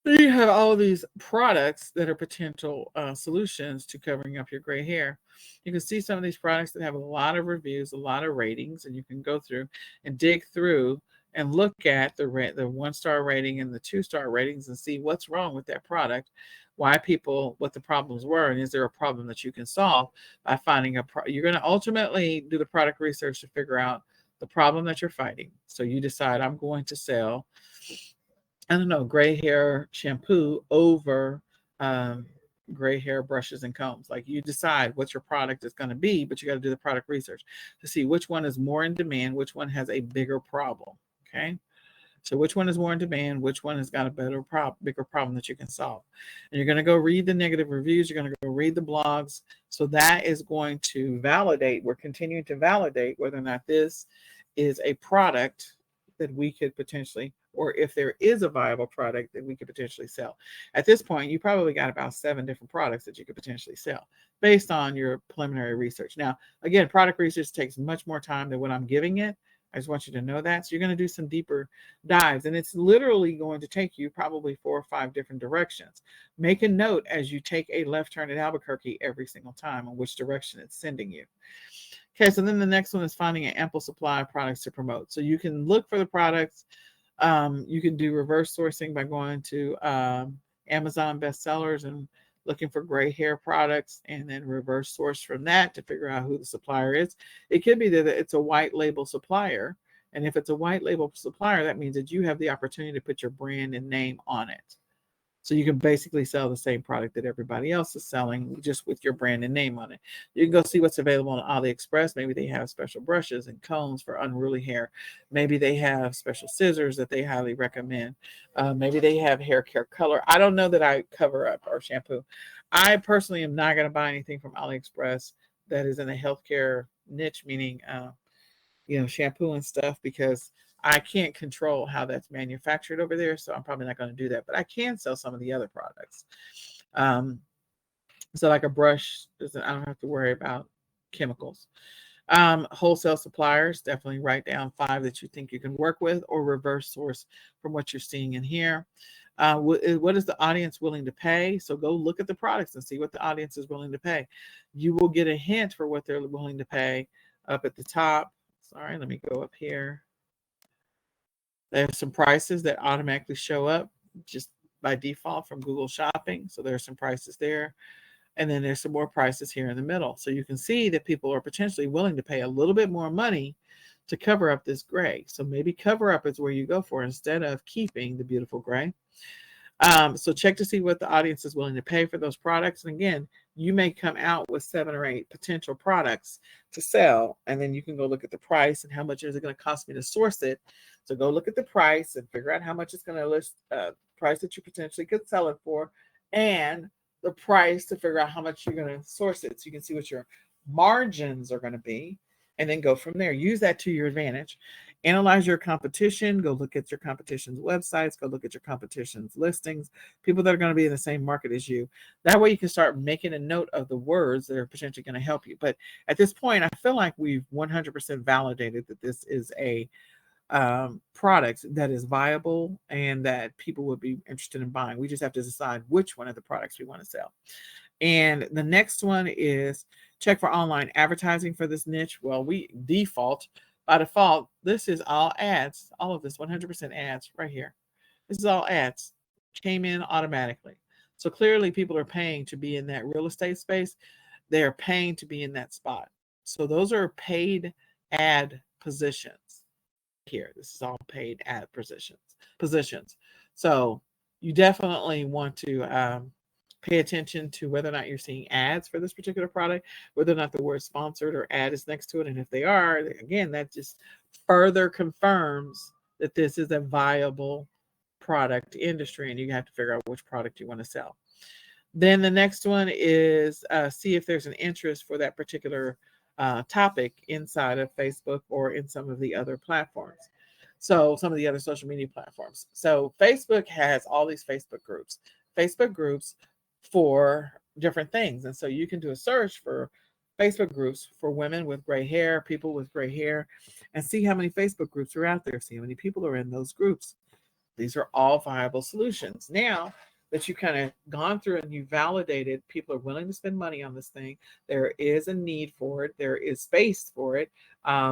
you have all these products that are potential solutions to covering up your gray hair. You can see some of these products that have a lot of reviews, a lot of ratings, and you can go through and dig through and look at the 1-star rating and the 2-star ratings and see what's wrong with that product, what the problems were, and is there a problem that you can solve by finding you're going to ultimately do the product research to figure out the problem that you're fighting. So you decide, I'm going to sell I don't know, gray hair shampoo over um, gray hair brushes and combs. Like you decide what your product is going to be, but you got to do the product research to see which one is more in demand, which one has a bigger problem. Okay. So which one is more in demand? Which one has got a bigger problem that you can solve? And you're going to go read the negative reviews. You're going to go read the blogs. So that is going to validate. We're continuing to validate whether or not this is a product that we could potentially, or if there is a viable product that we could potentially sell. At this point, you probably got about 7 different products that you could potentially sell based on your preliminary research. Now, again, product research takes much more time than what I'm giving it. I just want you to know that. So you're going to do some deeper dives, and it's literally going to take you probably 4 or 5 different directions. Make a note as you take a left turn at Albuquerque every single time on which direction it's sending you. Okay, so then the next one is finding an ample supply of products to promote. So you can look for the products. You can do reverse sourcing by going to Amazon bestsellers and looking for gray hair products, and then reverse source from that to figure out who the supplier is. It could be that it's a white label supplier. And if it's a white label supplier, that means that you have the opportunity to put your brand and name on it. So you can basically sell the same product that everybody else is selling, just with your brand and name on it. You can go see what's available on AliExpress. Maybe they have special brushes and combs for unruly hair. Maybe they have special scissors that they highly recommend. Maybe they have hair care color. I don't know that I cover up or shampoo. I personally am not going to buy anything from AliExpress that is in the healthcare niche, meaning shampoo and stuff, because I can't control how that's manufactured over there. So I'm probably not going to do that, but I can sell some of the other products. So like a brush, I don't have to worry about chemicals. Wholesale suppliers, definitely write down 5 that you think you can work with, or reverse source from what you're seeing in here. What is the audience willing to pay? So go look at the products and see what the audience is willing to pay. You will get a hint for what they're willing to pay up at the top. Sorry, let me go up here. There's some prices that automatically show up just by default from Google Shopping. So there's some prices there. And then there's some more prices here in the middle. So you can see that people are potentially willing to pay a little bit more money to cover up this gray. So maybe cover up is where you go for instead of keeping the beautiful gray. So check to see what the audience is willing to pay for those products. And again, you may come out with 7 or 8 potential products to sell, and then you can go look at the price and how much is it going to cost me to source it. So go look at the price and figure out how much it's going to list, price that you potentially could sell it for, and the price to figure out how much you're going to source it, so you can see what your margins are going to be, and then go from there. Use that to your advantage. Analyze your competition. Go look at your competition's websites. Go look at your competition's listings, people that are going to be in the same market as you. That way you can start making a note of the words that are potentially going to help you. But at this point, I feel like we've 100% validated that this is a product that is viable and that people would be interested in buying. We just have to decide which one of the products we want to sell. And the next one is check for online advertising for this niche. Well, by default, this is all ads. All of this 100% ads right here. This is all ads. Came in automatically. So clearly people are paying to be in that real estate space. They are paying to be in that spot. So those are paid ad positions. Here, this is all paid ad positions. So you definitely want to pay attention to whether or not you're seeing ads for this particular product, whether or not the word sponsored or ad is next to it. And if they are, again, that just further confirms that this is a viable product industry, and you have to figure out which product you want to sell. Then the next one is see if there's an interest for that particular topic inside of Facebook or in some of the other platforms. So some of the other social media platforms. So Facebook has all these Facebook groups for different things. And so you can do a search for Facebook groups for women with gray hair, people with gray hair, and see how many Facebook groups are out there. See how many people are in those groups. These are all viable solutions. Now that you've kind of gone through and you validated people are willing to spend money on this thing, there is a need for it, there is space for it,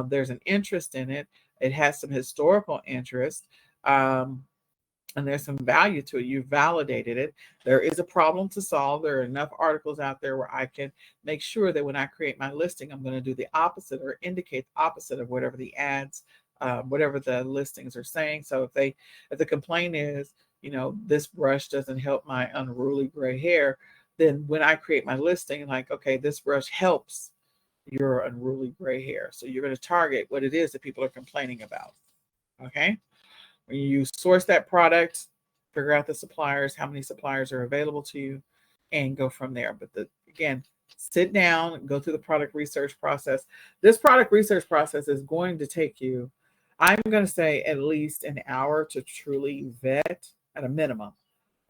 there's an interest in it, it has some historical interest, and there's some value to it. You validated it. There is a problem to solve. There are enough articles out there where I can make sure that when I create my listing, I'm going to do the opposite or indicate the opposite of whatever the ads whatever the listings are saying. So if the complaint is, this brush doesn't help my unruly gray hair, then when I create my listing, like, okay, this brush helps your unruly gray hair. So you're going to target what it is that people are complaining about. Okay. When you source that product, figure out the suppliers, how many suppliers are available to you, and go from there. But again, sit down, go through the product research process. This product research process is going to take you, I'm going to say, at least an hour to truly vet, at a minimum,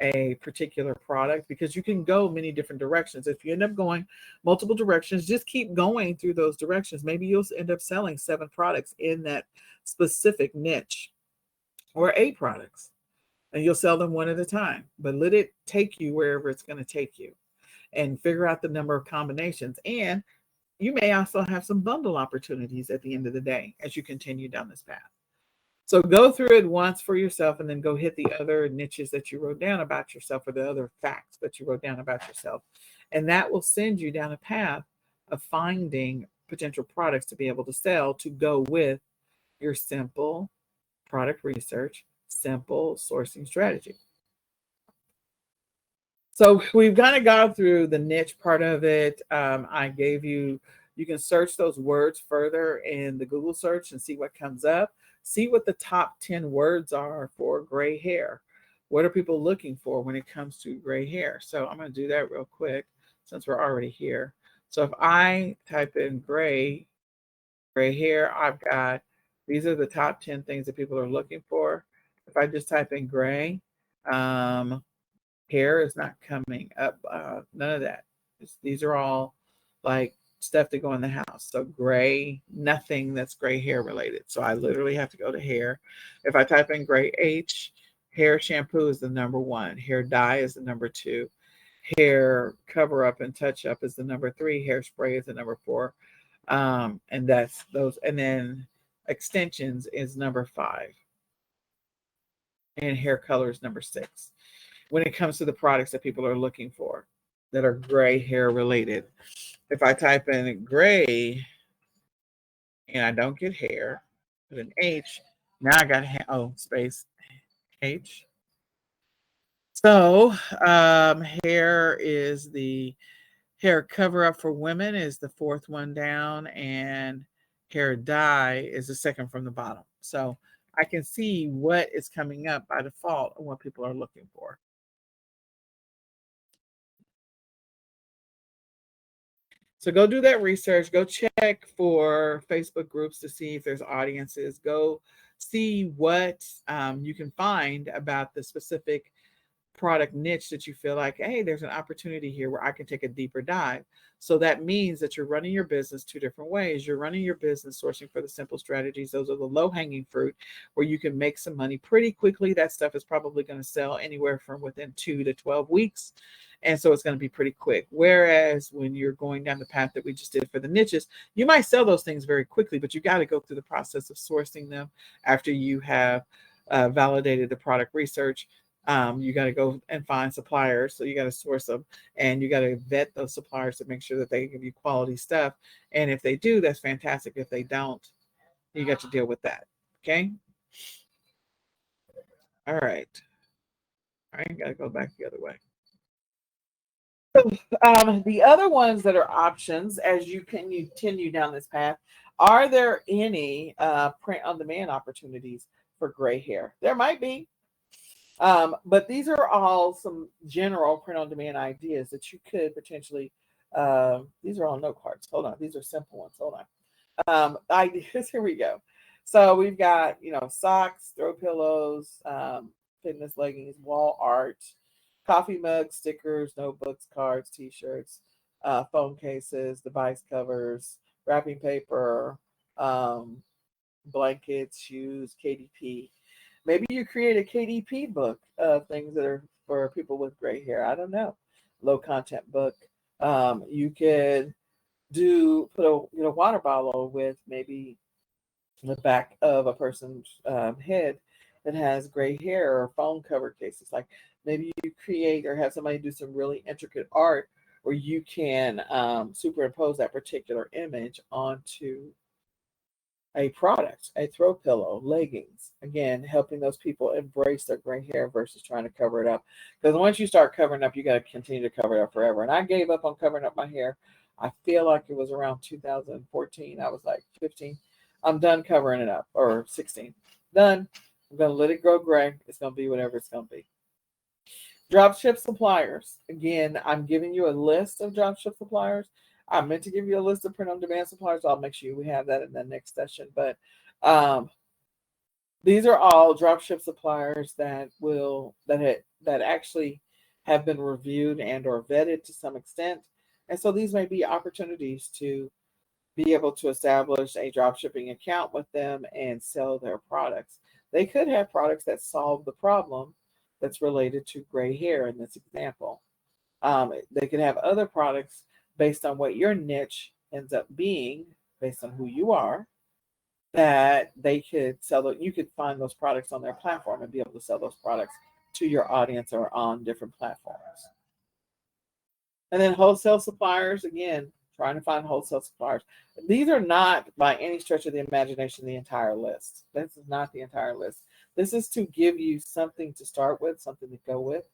a particular product, because you can go many different directions. If you end up going multiple directions, just keep going through those directions. Maybe you'll end up selling 7 products in that specific niche, or 8 products, and you'll sell them one at a time. But let it take you wherever it's going to take you, and figure out the number of combinations. And you may also have some bundle opportunities at the end of the day as you continue down this path. So go through it once for yourself, and then go hit the other niches that you wrote down about yourself, or the other facts that you wrote down about yourself. And that will send you down a path of finding potential products to be able to sell to go with your simple product research, simple sourcing strategy. So we've kind of gone through the niche part of it. I gave you can search those words further in the Google search and see what comes up. See what the top 10 words are for gray hair. What are people looking for when it comes to gray hair? So I'm going to do that real quick since we're already here. So if I type in gray hair, I've got, these are the top 10 things that people are looking for. If I just type in gray, hair is not coming up. None of that. These are all like stuff to go in the house. So gray, nothing that's gray hair related. So I literally have to go to hair. If I type in gray H, hair shampoo is the number 1. Hair dye is the number 2. Hair cover up and touch up is the number 3. Hairspray is the number 4. And that's those. And then extensions is number 5. And hair color is number 6. When it comes to the products that people are looking for that are gray hair related. If I type in gray and I don't get hair, put an H, now I got space H. So hair is the hair cover up for women is the 4th one down, and hair dye is the 2nd from the bottom. So I can see what is coming up by default and what people are looking for. So go do that research. Go check for Facebook groups to see if there's audiences. Go see what you can find about the specific product niche that you feel like, hey, there's an opportunity here where I can take a deeper dive. So that means that you're running your business 2 different ways. You're running your business sourcing for the simple strategies. Those are the low-hanging fruit where you can make some money pretty quickly. That stuff is probably going to sell anywhere from within 2 to 12 weeks. And so it's going to be pretty quick. Whereas when you're going down the path that we just did for the niches, you might sell those things very quickly, but you got to go through the process of sourcing them after you have validated the product research. You got to go and find suppliers. So you got to source them, and you got to vet those suppliers to make sure that they give you quality stuff. And if they do, that's fantastic. If they don't, you got to deal with that. Okay. All right. I got to go back the other way. The other ones that are options as you continue down this path, are there any print on demand opportunities for gray hair? There might be. But these are all some general print on demand ideas that you could potentially, these are all note cards. Hold on. These are simple ones. Hold on. Ideas. Here we go. So we've got, socks, throw pillows, fitness leggings, wall art, coffee mugs, stickers, notebooks, cards, t-shirts, phone cases, device covers, wrapping paper, blankets, shoes, KDP. Maybe you create a KDP book of things that are for people with gray hair. I don't know. Low content book. You could put a water bottle with maybe the back of a person's head that has gray hair, or phone cover cases. Like maybe you create or have somebody do some really intricate art where you can superimpose that particular image onto a product, a throw pillow, leggings. Again, helping those people embrace their gray hair versus trying to cover it up. Because once you start covering up, you got to continue to cover it up forever. And I gave up on covering up my hair. I feel like it was around 2014. I was like 15. I'm done covering it up, or 16. Done. I'm going to let it grow gray. It's going to be whatever it's going to be. Dropship suppliers. Again, I'm giving you a list of dropship suppliers. I meant to give you a list of print-on-demand suppliers. So I'll make sure we have that in the next session. But these are all dropship suppliers that actually have been reviewed and or vetted to some extent. And so these may be opportunities to be able to establish a dropshipping account with them and sell their products. They could have products that solve the problem that's related to gray hair in this example. They could have other products based on what your niche ends up being, based on who you are, that they could sell. You could find those products on their platform and be able to sell those products to your audience or on different platforms. And then wholesale suppliers, again, trying to find wholesale suppliers. These are not by any stretch of the imagination the entire list. This is not the entire list. This is to give you something to start with, something to go with,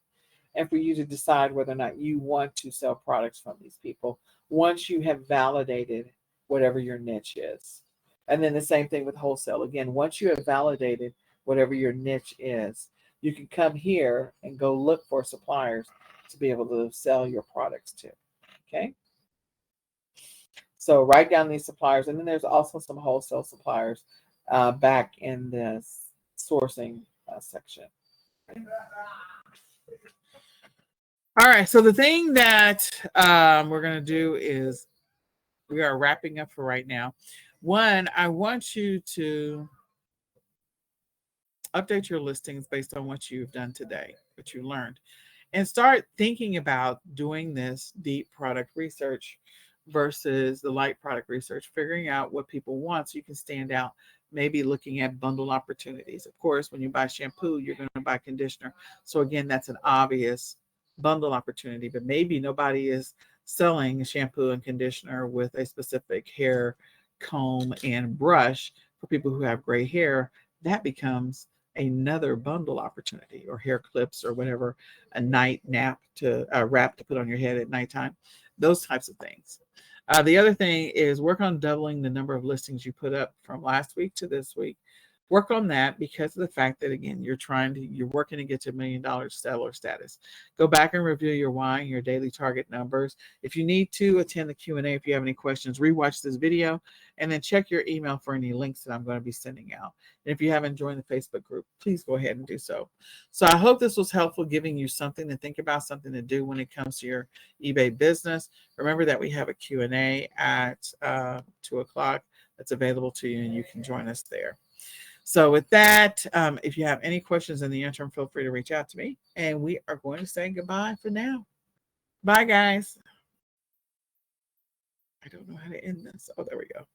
and for you to decide whether or not you want to sell products from these people once you have validated whatever your niche is. And then the same thing with wholesale. Again, once you have validated whatever your niche is, you can come here and go look for suppliers to be able to sell your products to. Okay? So write down these suppliers. And then there's also some wholesale suppliers back in this sourcing section. All right. So the thing that we're going to do is we are wrapping up for right now. One, I want you to update your listings based on what you've done today, what you learned, and start thinking about doing this deep product research versus the light product research, figuring out what people want so you can stand out, maybe looking at bundle opportunities. Of course, when you buy shampoo, you're going to buy conditioner. So again, that's an obvious bundle opportunity, but maybe nobody is selling shampoo and conditioner with a specific hair comb and brush for people who have gray hair. That becomes another bundle opportunity, or hair clips or whatever, a night nap to wrap to put on your head at nighttime, those types of things. The other thing is work on doubling the number of listings you put up from last week to this week. Work on that because of the fact that, again, you're working to get to $1 million seller status. Go back and review your why and your daily target numbers. If you need to, attend the Q&A. If you have any questions, rewatch this video and then check your email for any links that I'm going to be sending out. And if you haven't joined the Facebook group, please go ahead and do so. So I hope this was helpful, giving you something to think about, something to do when it comes to your eBay business. Remember that we have a Q&A at 2 o'clock that's available to you, and you can join us there. So with that, if you have any questions in the interim, feel free to reach out to me. And we are going to say goodbye for now. Bye, guys. I don't know how to end this. Oh, there we go.